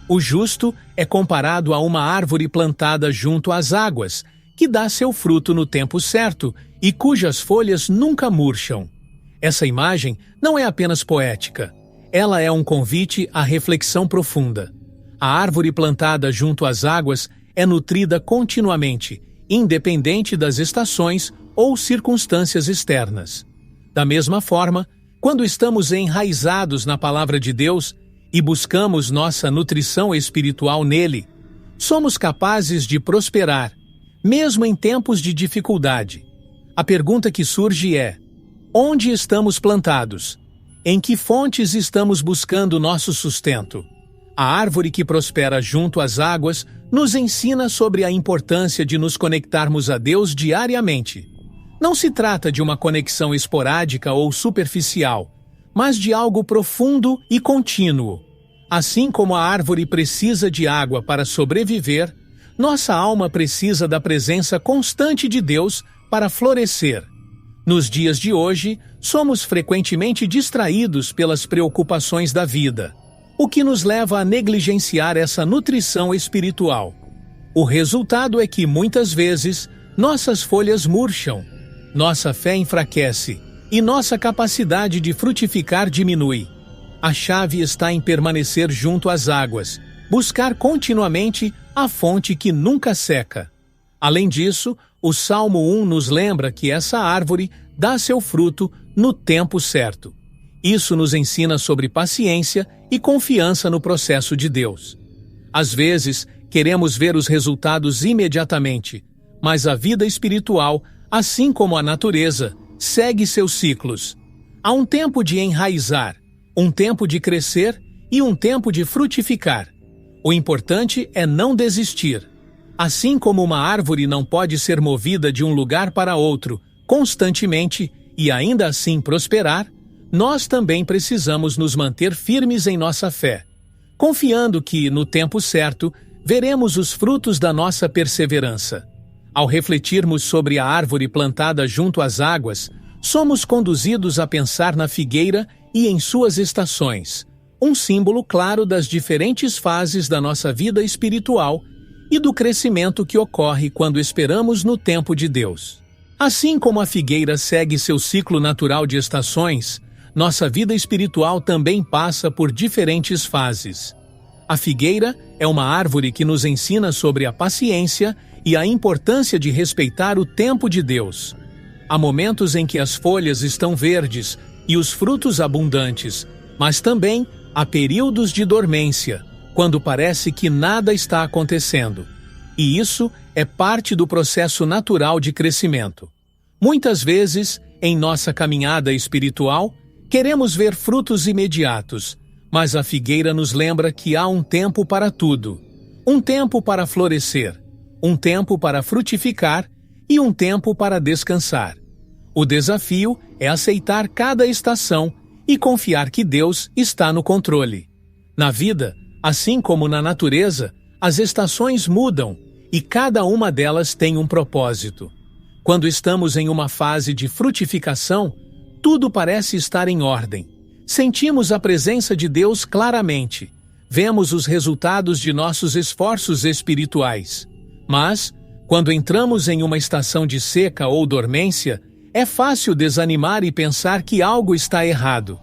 S1: O justo é comparado a uma árvore plantada junto às águas, que dá seu fruto no tempo certo e cujas folhas nunca murcham. Essa imagem não é apenas poética, ela é um convite à reflexão profunda. A árvore plantada junto às águas é nutrida continuamente, independente das estações ou circunstâncias externas. Da mesma forma, quando estamos enraizados na Palavra de Deus e buscamos nossa nutrição espiritual nele, somos capazes de prosperar, mesmo em tempos de dificuldade. A pergunta que surge é: onde estamos plantados? Em que fontes estamos buscando nosso sustento? A árvore que prospera junto às águas nos ensina sobre a importância de nos conectarmos a Deus diariamente. Não se trata de uma conexão esporádica ou superficial, mas de algo profundo e contínuo. Assim como a árvore precisa de água para sobreviver, nossa alma precisa da presença constante de Deus para florescer. Nos dias de hoje, somos frequentemente distraídos pelas preocupações da vida, o que nos leva a negligenciar essa nutrição espiritual. O resultado é que, muitas vezes, nossas folhas murcham, nossa fé enfraquece e nossa capacidade de frutificar diminui. A chave está em permanecer junto às águas, buscar continuamente a fonte que nunca seca. Além disso, o Salmo 1 nos lembra que essa árvore dá seu fruto no tempo certo. Isso nos ensina sobre paciência e confiança no processo de Deus. Às vezes, queremos ver os resultados imediatamente, mas a vida espiritual, assim como a natureza, segue seus ciclos. Há um tempo de enraizar, um tempo de crescer e um tempo de frutificar. O importante é não desistir. Assim como uma árvore não pode ser movida de um lugar para outro constantemente e ainda assim prosperar, nós também precisamos nos manter firmes em nossa fé, confiando que, no tempo certo, veremos os frutos da nossa perseverança. Ao refletirmos sobre a árvore plantada junto às águas, somos conduzidos a pensar na figueira e em suas estações, um símbolo claro das diferentes fases da nossa vida espiritual e do crescimento que ocorre quando esperamos no tempo de Deus. Assim como a figueira segue seu ciclo natural de estações, nossa vida espiritual também passa por diferentes fases. A figueira é uma árvore que nos ensina sobre a paciência e a importância de respeitar o tempo de Deus. Há momentos em que as folhas estão verdes e os frutos abundantes, mas também há períodos de dormência, quando parece que nada está acontecendo. E isso é parte do processo natural de crescimento. Muitas vezes, em nossa caminhada espiritual, queremos ver frutos imediatos, mas a figueira nos lembra que há um tempo para tudo. Um tempo para florescer, um tempo para frutificar e um tempo para descansar. O desafio é aceitar cada estação e confiar que Deus está no controle. Na vida, assim como na natureza, as estações mudam e cada uma delas tem um propósito. Quando estamos em uma fase de frutificação, tudo parece estar em ordem. Sentimos a presença de Deus claramente. Vemos os resultados de nossos esforços espirituais. Mas, quando entramos em uma estação de seca ou dormência, é fácil desanimar e pensar que algo está errado.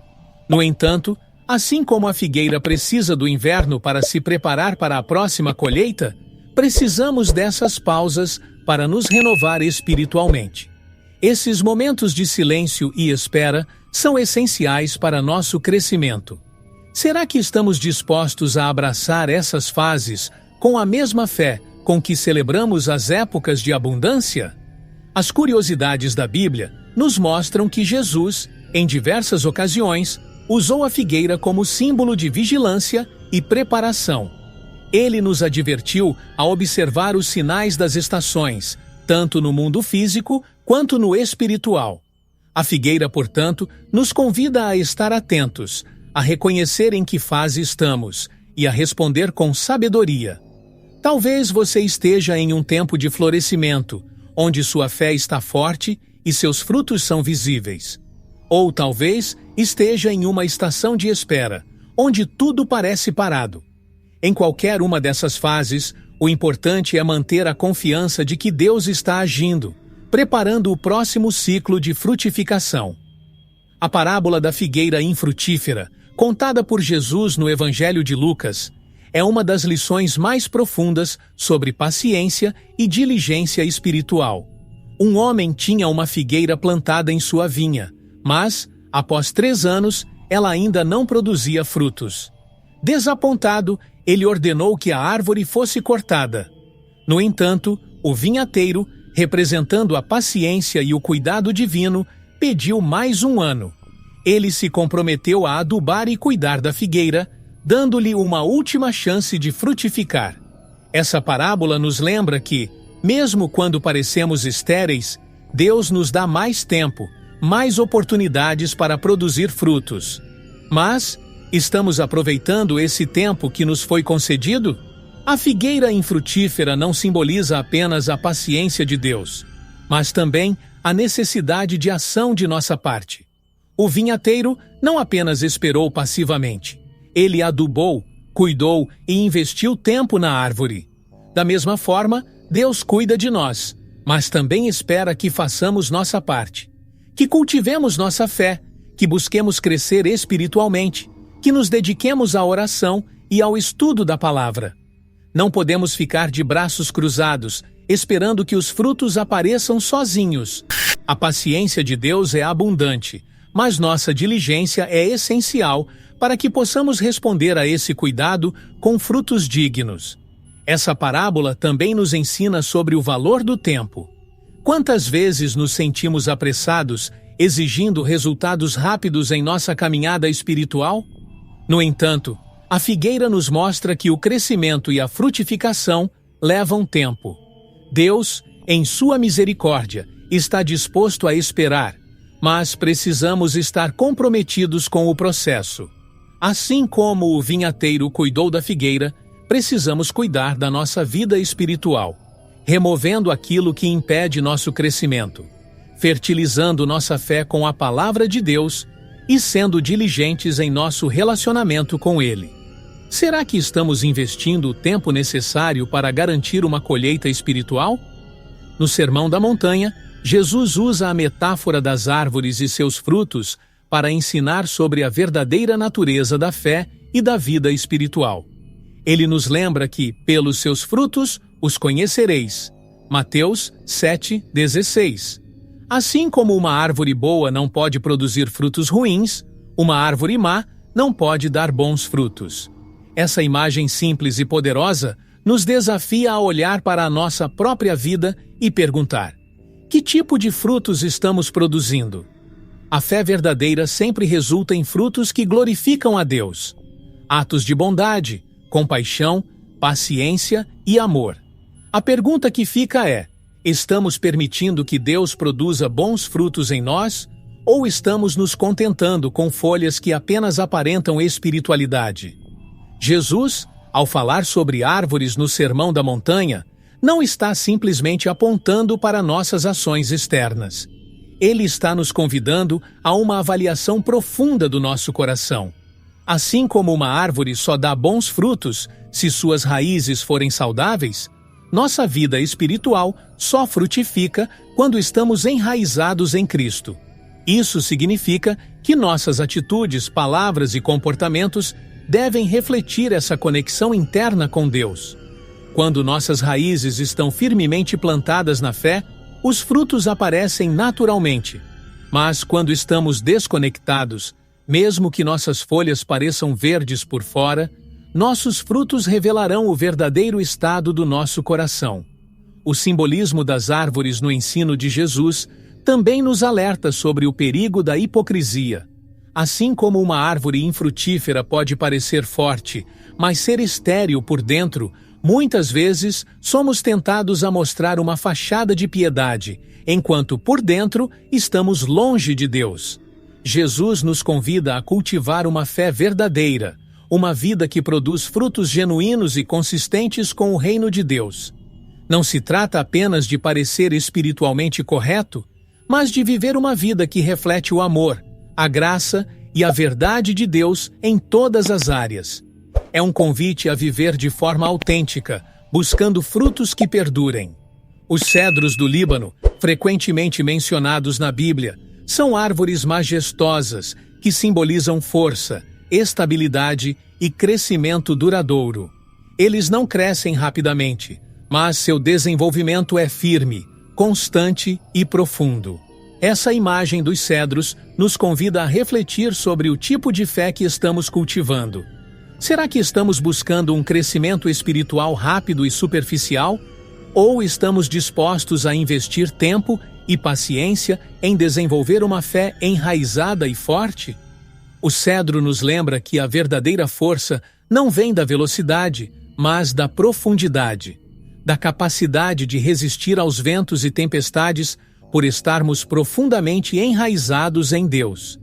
S1: No entanto, assim como a figueira precisa do inverno para se preparar para a próxima colheita, precisamos dessas pausas para nos renovar espiritualmente. Esses momentos de silêncio e espera são essenciais para nosso crescimento. Será que estamos dispostos a abraçar essas fases com a mesma fé com que celebramos as épocas de abundância? As curiosidades da Bíblia nos mostram que Jesus, em diversas ocasiões, usou a figueira como símbolo de vigilância e preparação. Ele nos advertiu a observar os sinais das estações, tanto no mundo físico quanto no espiritual. A figueira, portanto, nos convida a estar atentos, a reconhecer em que fase estamos e a responder com sabedoria. Talvez você esteja em um tempo de florescimento, onde sua fé está forte e seus frutos são visíveis. Ou talvez esteja em uma estação de espera, onde tudo parece parado. Em qualquer uma dessas fases, o importante é manter a confiança de que Deus está agindo, preparando o próximo ciclo de frutificação. A parábola da figueira infrutífera, contada por Jesus no Evangelho de Lucas, é uma das lições mais profundas sobre paciência e diligência espiritual. Um homem tinha uma figueira plantada em sua vinha, mas, após 3 anos, ela ainda não produzia frutos. Desapontado, ele ordenou que a árvore fosse cortada. No entanto, o vinhateiro, representando a paciência e o cuidado divino, pediu mais 1 ano. Ele se comprometeu a adubar e cuidar da figueira, dando-lhe uma última chance de frutificar. Essa parábola nos lembra que, mesmo quando parecemos estéreis, Deus nos dá mais tempo, mais oportunidades para produzir frutos. Mas, estamos aproveitando esse tempo que nos foi concedido? A figueira infrutífera não simboliza apenas a paciência de Deus, mas também a necessidade de ação de nossa parte. O vinhateiro não apenas esperou passivamente, ele adubou, cuidou e investiu tempo na árvore. Da mesma forma, Deus cuida de nós, mas também espera que façamos nossa parte, que cultivemos nossa fé, que busquemos crescer espiritualmente, que nos dediquemos à oração e ao estudo da palavra. Não podemos ficar de braços cruzados, esperando que os frutos apareçam sozinhos. A paciência de Deus é abundante, mas nossa diligência é essencial para que possamos responder a esse cuidado com frutos dignos. Essa parábola também nos ensina sobre o valor do tempo. Quantas vezes nos sentimos apressados, exigindo resultados rápidos em nossa caminhada espiritual? No entanto, a figueira nos mostra que o crescimento e a frutificação levam tempo. Deus, em sua misericórdia, está disposto a esperar, mas precisamos estar comprometidos com o processo. Assim como o vinhateiro cuidou da figueira, precisamos cuidar da nossa vida espiritual, removendo aquilo que impede nosso crescimento, fertilizando nossa fé com a palavra de Deus e sendo diligentes em nosso relacionamento com Ele. Será que estamos investindo o tempo necessário para garantir uma colheita espiritual? No Sermão da Montanha, Jesus usa a metáfora das árvores e seus frutos para ensinar sobre a verdadeira natureza da fé e da vida espiritual. Ele nos lembra que, pelos seus frutos, os conhecereis. Mateus 7:16. Assim como uma árvore boa não pode produzir frutos ruins, uma árvore má não pode dar bons frutos. Essa imagem simples e poderosa nos desafia a olhar para a nossa própria vida e perguntar: que tipo de frutos estamos produzindo? A fé verdadeira sempre resulta em frutos que glorificam a Deus. Atos de bondade, compaixão, paciência e amor. A pergunta que fica é: estamos permitindo que Deus produza bons frutos em nós? Ou estamos nos contentando com folhas que apenas aparentam espiritualidade? Jesus, ao falar sobre árvores no Sermão da Montanha, não está simplesmente apontando para nossas ações externas. Ele está nos convidando a uma avaliação profunda do nosso coração. Assim como uma árvore só dá bons frutos se suas raízes forem saudáveis, nossa vida espiritual só frutifica quando estamos enraizados em Cristo. Isso significa que nossas atitudes, palavras e comportamentos devem refletir essa conexão interna com Deus. Quando nossas raízes estão firmemente plantadas na fé, os frutos aparecem naturalmente. Mas quando estamos desconectados, mesmo que nossas folhas pareçam verdes por fora, nossos frutos revelarão o verdadeiro estado do nosso coração. O simbolismo das árvores no ensino de Jesus também nos alerta sobre o perigo da hipocrisia. Assim como uma árvore infrutífera pode parecer forte, mas ser estéril por dentro, muitas vezes somos tentados a mostrar uma fachada de piedade, enquanto por dentro estamos longe de Deus. Jesus nos convida a cultivar uma fé verdadeira, uma vida que produz frutos genuínos e consistentes com o reino de Deus. Não se trata apenas de parecer espiritualmente correto, mas de viver uma vida que reflete o amor, a graça e a verdade de Deus em todas as áreas. É um convite a viver de forma autêntica, buscando frutos que perdurem. Os cedros do Líbano, frequentemente mencionados na Bíblia, são árvores majestosas que simbolizam força, estabilidade e crescimento duradouro. Eles não crescem rapidamente, mas seu desenvolvimento é firme, constante e profundo. Essa imagem dos cedros nos convida a refletir sobre o tipo de fé que estamos cultivando. Será que estamos buscando um crescimento espiritual rápido e superficial? Ou estamos dispostos a investir tempo e paciência em desenvolver uma fé enraizada e forte? O cedro nos lembra que a verdadeira força não vem da velocidade, mas da profundidade, da capacidade de resistir aos ventos e tempestades por estarmos profundamente enraizados em Deus.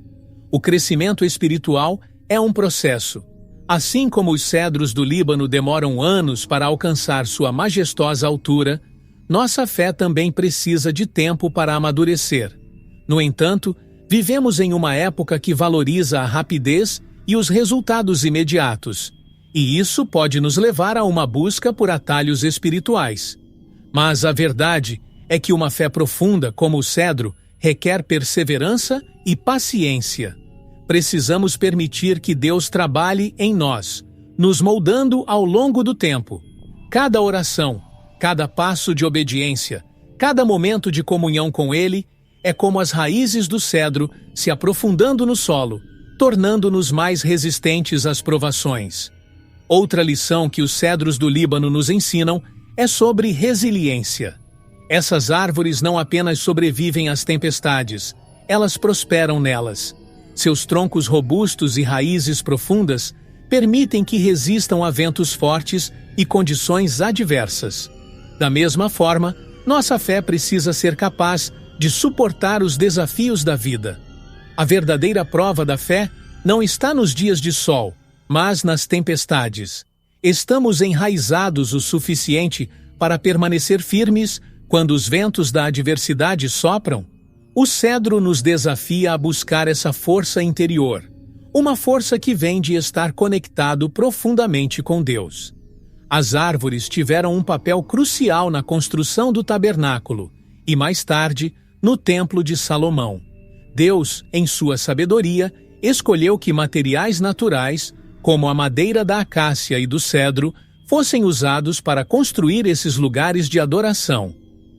S1: O crescimento espiritual é um processo. Assim como os cedros do Líbano demoram anos para alcançar sua majestosa altura, nossa fé também precisa de tempo para amadurecer. No entanto, vivemos em uma época que valoriza a rapidez e os resultados imediatos, e isso pode nos levar a uma busca por atalhos espirituais. Mas a verdade é que uma fé profunda, como o cedro, requer perseverança e paciência. Precisamos permitir que Deus trabalhe em nós, nos moldando ao longo do tempo. Cada oração, cada passo de obediência, cada momento de comunhão com Ele é como as raízes do cedro se aprofundando no solo, tornando-nos mais resistentes às provações. Outra lição que os cedros do Líbano nos ensinam é sobre resiliência. Essas árvores não apenas sobrevivem às tempestades, elas prosperam nelas. Seus troncos robustos e raízes profundas permitem que resistam a ventos fortes e condições adversas. Da mesma forma, nossa fé precisa ser capaz de suportar os desafios da vida. A verdadeira prova da fé não está nos dias de sol, mas nas tempestades. Estamos enraizados o suficiente para permanecer firmes quando os ventos da adversidade sopram? O cedro nos desafia a buscar essa força interior, uma força que vem de estar conectado profundamente com Deus. As árvores tiveram um papel crucial na construção do tabernáculo e, mais tarde, no Templo de Salomão. Deus, em sua sabedoria, escolheu que materiais naturais, como a madeira da acácia e do cedro, fossem usados para construir esses lugares de adoração.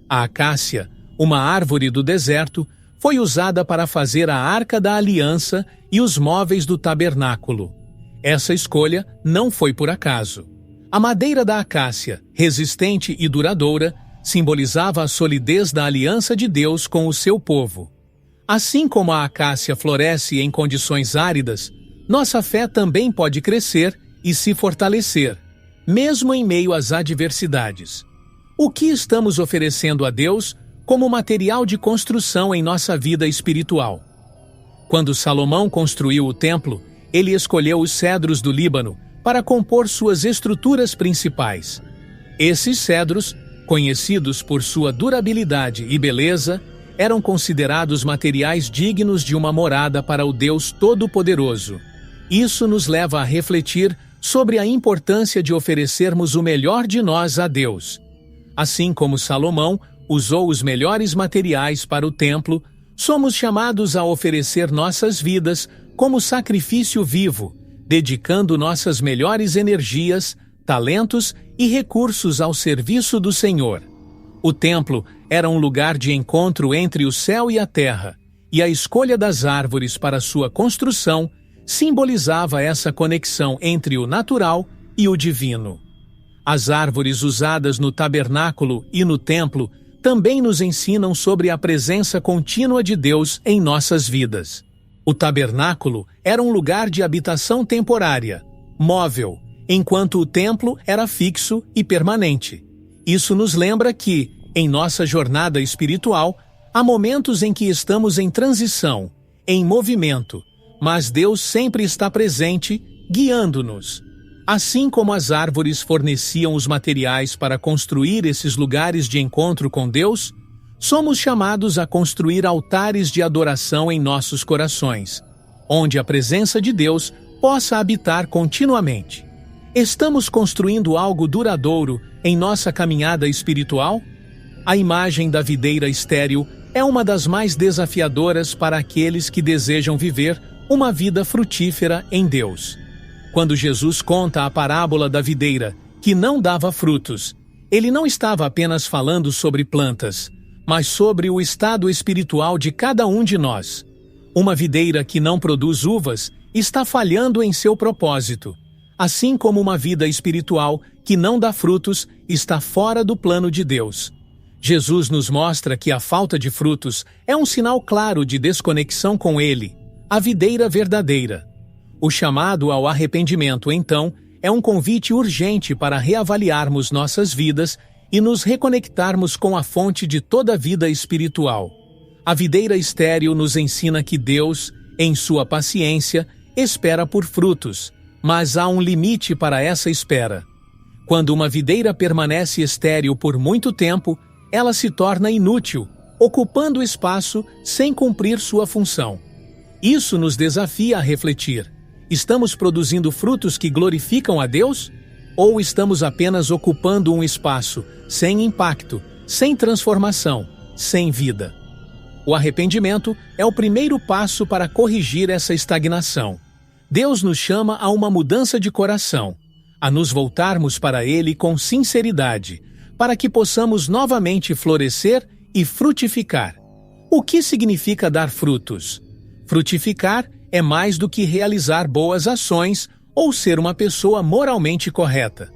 S1: A acácia, uma árvore do deserto, foi usada para fazer a Arca da Aliança e os móveis do tabernáculo. Essa escolha não foi por acaso. A madeira da acácia, resistente e duradoura, simbolizava a solidez da aliança de Deus com o seu povo. Assim como a acácia floresce em condições áridas, nossa fé também pode crescer e se fortalecer, mesmo em meio às adversidades. O que estamos oferecendo a Deus como material de construção em nossa vida espiritual? Quando Salomão construiu o templo, ele escolheu os cedros do Líbano para compor suas estruturas principais. Esses cedros, conhecidos por sua durabilidade e beleza, eram considerados materiais dignos de uma morada para o Deus Todo-Poderoso. Isso nos leva a refletir sobre a importância de oferecermos o melhor de nós a Deus. Assim como Salomão usou os melhores materiais para o templo, somos chamados a oferecer nossas vidas como sacrifício vivo, dedicando nossas melhores energias, talentos e recursos ao serviço do Senhor. O templo era um lugar de encontro entre o céu e a terra, e a escolha das árvores para sua construção simbolizava essa conexão entre o natural e o divino. As árvores usadas no tabernáculo e no templo também nos ensinam sobre a presença contínua de Deus em nossas vidas. O tabernáculo era um lugar de habitação temporária, móvel, enquanto o templo era fixo e permanente. Isso nos lembra que, em nossa jornada espiritual, há momentos em que estamos em transição, em movimento, mas Deus sempre está presente, guiando-nos. Assim como as árvores forneciam os materiais para construir esses lugares de encontro com Deus, somos chamados a construir altares de adoração em nossos corações, onde a presença de Deus possa habitar continuamente. Estamos construindo algo duradouro em nossa caminhada espiritual? A imagem da videira estéril é uma das mais desafiadoras para aqueles que desejam viver uma vida frutífera em Deus. Quando Jesus conta a parábola da videira, que não dava frutos, ele não estava apenas falando sobre plantas, mas sobre o estado espiritual de cada um de nós. Uma videira que não produz uvas está falhando em seu propósito, assim como uma vida espiritual que não dá frutos está fora do plano de Deus. Jesus nos mostra que a falta de frutos é um sinal claro de desconexão com Ele, a videira verdadeira. O chamado ao arrependimento, então, é um convite urgente para reavaliarmos nossas vidas e nos reconectarmos com a fonte de toda a vida espiritual. A videira estéril nos ensina que Deus, em sua paciência, espera por frutos, mas há um limite para essa espera. Quando uma videira permanece estéril por muito tempo, ela se torna inútil, ocupando espaço sem cumprir sua função. Isso nos desafia a refletir. Estamos produzindo frutos que glorificam a Deus? Ou estamos apenas ocupando um espaço sem impacto, sem transformação, sem vida? O arrependimento é o primeiro passo para corrigir essa estagnação. Deus nos chama a uma mudança de coração, a nos voltarmos para Ele com sinceridade, para que possamos novamente florescer e frutificar. O que significa dar frutos? Frutificar é mais do que realizar boas ações ou ser uma pessoa moralmente correta.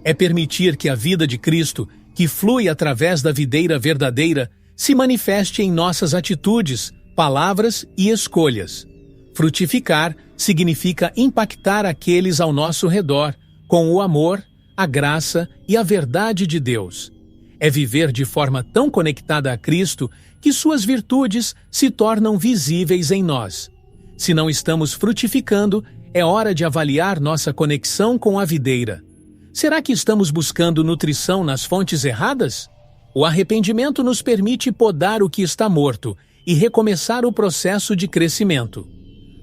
S1: É permitir que a vida de Cristo, que flui através da videira verdadeira, se manifeste em nossas atitudes, palavras e escolhas. Frutificar significa impactar aqueles ao nosso redor com o amor, a graça e a verdade de Deus. É viver de forma tão conectada a Cristo que suas virtudes se tornam visíveis em nós. Se não estamos frutificando, é hora de avaliar nossa conexão com a videira. Será que estamos buscando nutrição nas fontes erradas? O arrependimento nos permite podar o que está morto e recomeçar o processo de crescimento.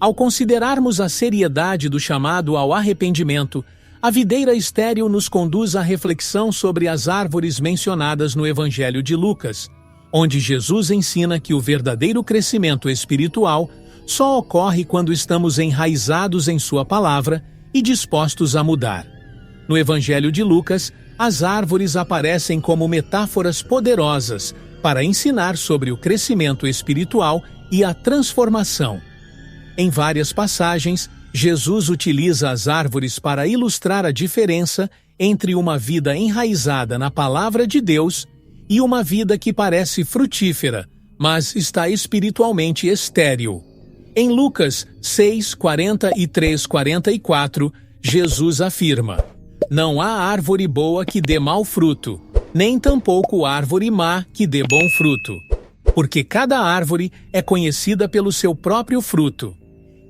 S1: Ao considerarmos a seriedade do chamado ao arrependimento, a videira estéril nos conduz à reflexão sobre as árvores mencionadas no Evangelho de Lucas, onde Jesus ensina que o verdadeiro crescimento espiritual só ocorre quando estamos enraizados em sua palavra e dispostos a mudar. No Evangelho de Lucas, as árvores aparecem como metáforas poderosas para ensinar sobre o crescimento espiritual e a transformação. Em várias passagens, Jesus utiliza as árvores para ilustrar a diferença entre uma vida enraizada na palavra de Deus e uma vida que parece frutífera, mas está espiritualmente estéril. Em Lucas 6, 43, 44, Jesus afirma: "Não há árvore boa que dê mau fruto, nem tampouco árvore má que dê bom fruto, porque cada árvore é conhecida pelo seu próprio fruto."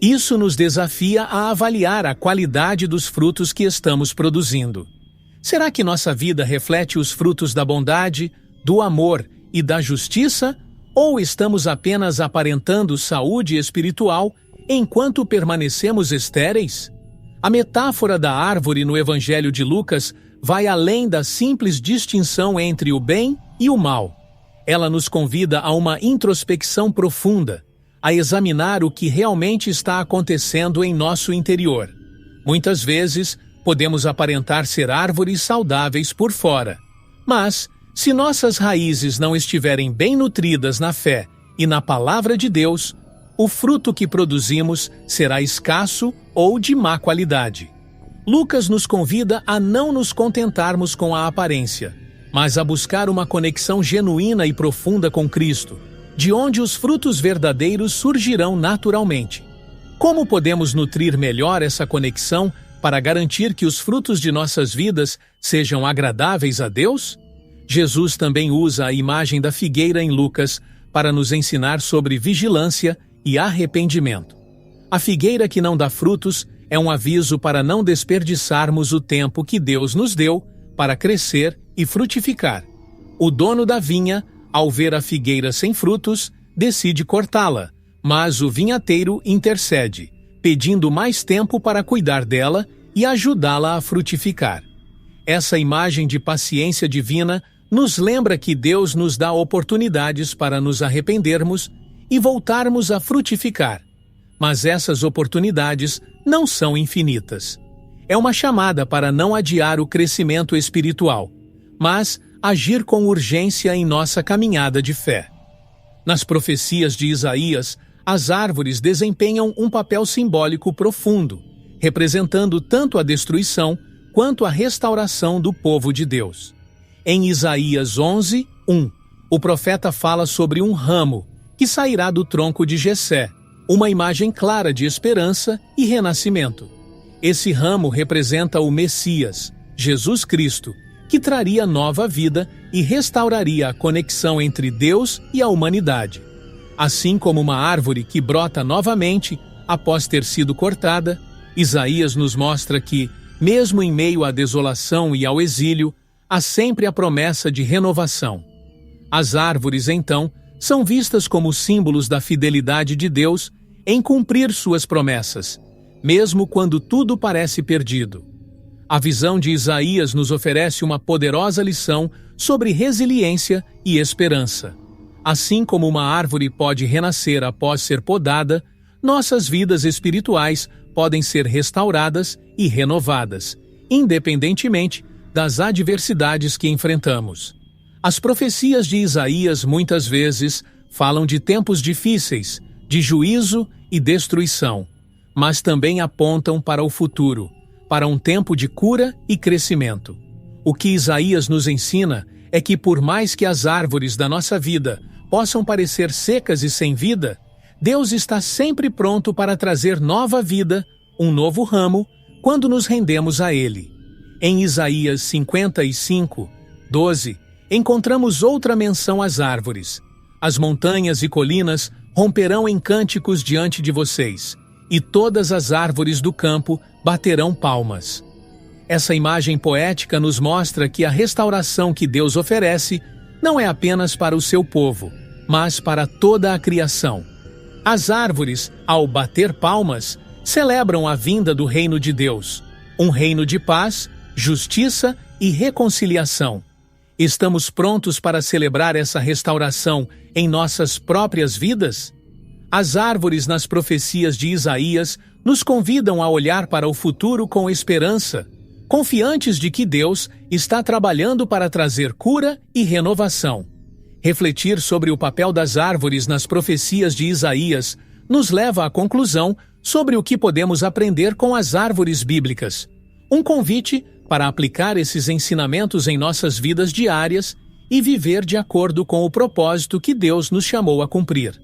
S1: Isso nos desafia a avaliar a qualidade dos frutos que estamos produzindo. Será que nossa vida reflete os frutos da bondade, do amor e da justiça? Ou estamos apenas aparentando saúde espiritual enquanto permanecemos estéreis? A metáfora da árvore no Evangelho de Lucas vai além da simples distinção entre o bem e o mal. Ela nos convida a uma introspecção profunda, a examinar o que realmente está acontecendo em nosso interior. Muitas vezes, podemos aparentar ser árvores saudáveis por fora, mas, se nossas raízes não estiverem bem nutridas na fé e na palavra de Deus, o fruto que produzimos será escasso ou de má qualidade. Lucas nos convida a não nos contentarmos com a aparência, mas a buscar uma conexão genuína e profunda com Cristo, de onde os frutos verdadeiros surgirão naturalmente. Como podemos nutrir melhor essa conexão para garantir que os frutos de nossas vidas sejam agradáveis a Deus? Jesus também usa a imagem da figueira em Lucas para nos ensinar sobre vigilância e arrependimento. A figueira que não dá frutos é um aviso para não desperdiçarmos o tempo que Deus nos deu para crescer e frutificar. O dono da vinha, ao ver a figueira sem frutos, decide cortá-la, mas o vinhateiro intercede, pedindo mais tempo para cuidar dela e ajudá-la a frutificar. Essa imagem de paciência divina nos lembra que Deus nos dá oportunidades para nos arrependermos e voltarmos a frutificar. Mas essas oportunidades não são infinitas. É uma chamada para não adiar o crescimento espiritual, mas agir com urgência em nossa caminhada de fé. Nas profecias de Isaías, as árvores desempenham um papel simbólico profundo, representando tanto a destruição quanto a restauração do povo de Deus. Em Isaías 11:1, o profeta fala sobre um ramo que sairá do tronco de Jessé, uma imagem clara de esperança e renascimento. Esse ramo representa o Messias, Jesus Cristo, que traria nova vida e restauraria a conexão entre Deus e a humanidade. Assim como uma árvore que brota novamente após ter sido cortada, Isaías nos mostra que, mesmo em meio à desolação e ao exílio, há sempre a promessa de renovação. As árvores, então, são vistas como símbolos da fidelidade de Deus em cumprir suas promessas, mesmo quando tudo parece perdido. A visão de Isaías nos oferece uma poderosa lição sobre resiliência e esperança. Assim como uma árvore pode renascer após ser podada, nossas vidas espirituais podem ser restauradas e renovadas, independentemente das adversidades que enfrentamos. As profecias de Isaías muitas vezes falam de tempos difíceis, de juízo e destruição, mas também apontam para o futuro, para um tempo de cura e crescimento. O que Isaías nos ensina é que, por mais que as árvores da nossa vida possam parecer secas e sem vida, Deus está sempre pronto para trazer nova vida, um novo ramo, quando nos rendemos a Ele. Em Isaías 55:12, encontramos outra menção às árvores. As montanhas e colinas romperão em cânticos diante de vocês, e todas as árvores do campo baterão palmas. Essa imagem poética nos mostra que a restauração que Deus oferece não é apenas para o seu povo, mas para toda a criação. As árvores, ao bater palmas, celebram a vinda do reino de Deus, um reino de paz, justiça e reconciliação. Estamos prontos para celebrar essa restauração em nossas próprias vidas? As árvores nas profecias de Isaías nos convidam a olhar para o futuro com esperança, confiantes de que Deus está trabalhando para trazer cura e renovação. Refletir sobre o papel das árvores nas profecias de Isaías nos leva à conclusão sobre o que podemos aprender com as árvores bíblicas. Um convite para aplicar esses ensinamentos em nossas vidas diárias e viver de acordo com o propósito que Deus nos chamou a cumprir.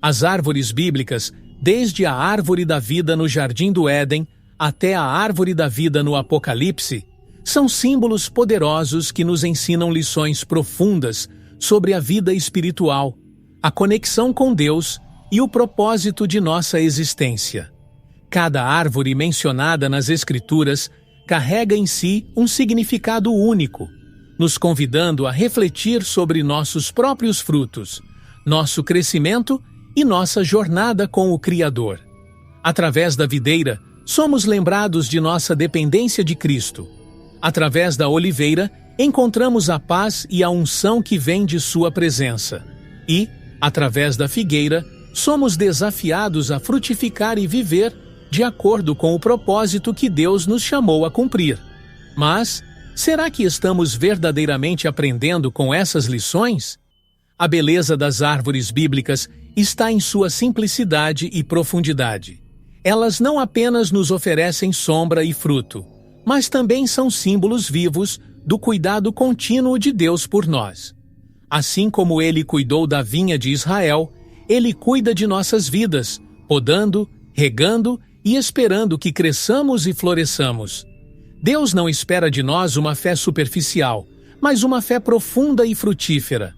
S1: As árvores bíblicas, desde a árvore da vida no Jardim do Éden até a árvore da vida no Apocalipse, são símbolos poderosos que nos ensinam lições profundas sobre a vida espiritual, a conexão com Deus e o propósito de nossa existência. Cada árvore mencionada nas Escrituras carrega em si um significado único, nos convidando a refletir sobre nossos próprios frutos, nosso crescimento e nossa jornada com o Criador. Através da videira, somos lembrados de nossa dependência de Cristo. Através da oliveira, encontramos a paz e a unção que vem de sua presença. E, através da figueira, somos desafiados a frutificar e viver de acordo com o propósito que Deus nos chamou a cumprir. Mas, será que estamos verdadeiramente aprendendo com essas lições? A beleza das árvores bíblicas está em sua simplicidade e profundidade. Elas não apenas nos oferecem sombra e fruto, mas também são símbolos vivos do cuidado contínuo de Deus por nós. Assim como Ele cuidou da vinha de Israel, Ele cuida de nossas vidas, podando, regando e esperando que cresçamos e floresçamos. Deus não espera de nós uma fé superficial, mas uma fé profunda e frutífera.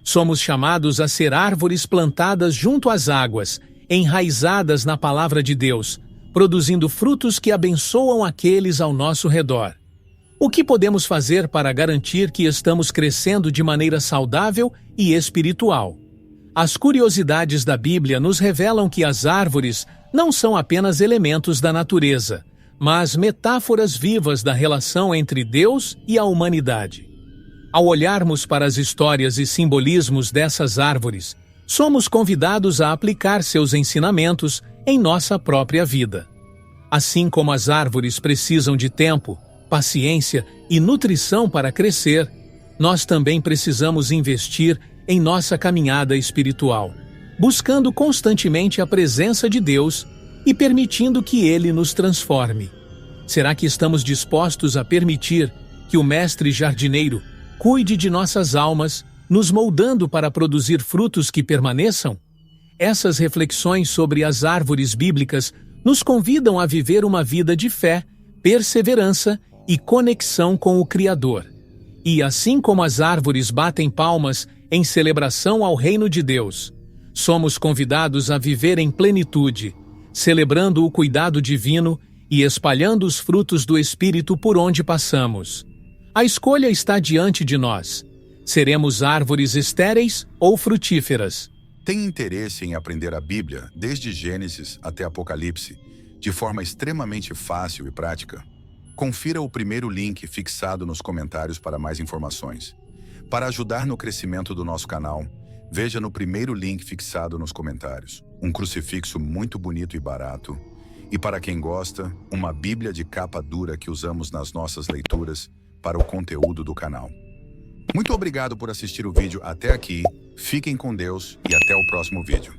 S1: Somos chamados a ser árvores plantadas junto às águas, enraizadas na palavra de Deus, produzindo frutos que abençoam aqueles ao nosso redor. O que podemos fazer para garantir que estamos crescendo de maneira saudável e espiritual? As curiosidades da Bíblia nos revelam que as árvores não são apenas elementos da natureza, mas metáforas vivas da relação entre Deus e a humanidade. Ao olharmos para as histórias e simbolismos dessas árvores, somos convidados a aplicar seus ensinamentos em nossa própria vida. Assim como as árvores precisam de tempo, paciência e nutrição para crescer, nós também precisamos investir em nossa caminhada espiritual, buscando constantemente a presença de Deus e permitindo que Ele nos transforme. Será que estamos dispostos a permitir que o Mestre Jardineiro cuide de nossas almas, nos moldando para produzir frutos que permaneçam? Essas reflexões sobre as árvores bíblicas nos convidam a viver uma vida de fé, perseverança e conexão com o Criador. E assim como as árvores batem palmas em celebração ao reino de Deus, somos convidados a viver em plenitude, celebrando o cuidado divino e espalhando os frutos do Espírito por onde passamos. A escolha está diante de nós. Seremos árvores estéreis ou frutíferas?
S2: Tem interesse em aprender a Bíblia, desde Gênesis até Apocalipse, de forma extremamente fácil e prática? Confira o primeiro link fixado nos comentários para mais informações. Para ajudar no crescimento do nosso canal, veja no primeiro link fixado nos comentários um crucifixo muito bonito e barato. E para quem gosta, uma Bíblia de capa dura que usamos nas nossas leituras para o conteúdo do canal. Muito obrigado por assistir o vídeo até aqui, fiquem com Deus e até o próximo vídeo.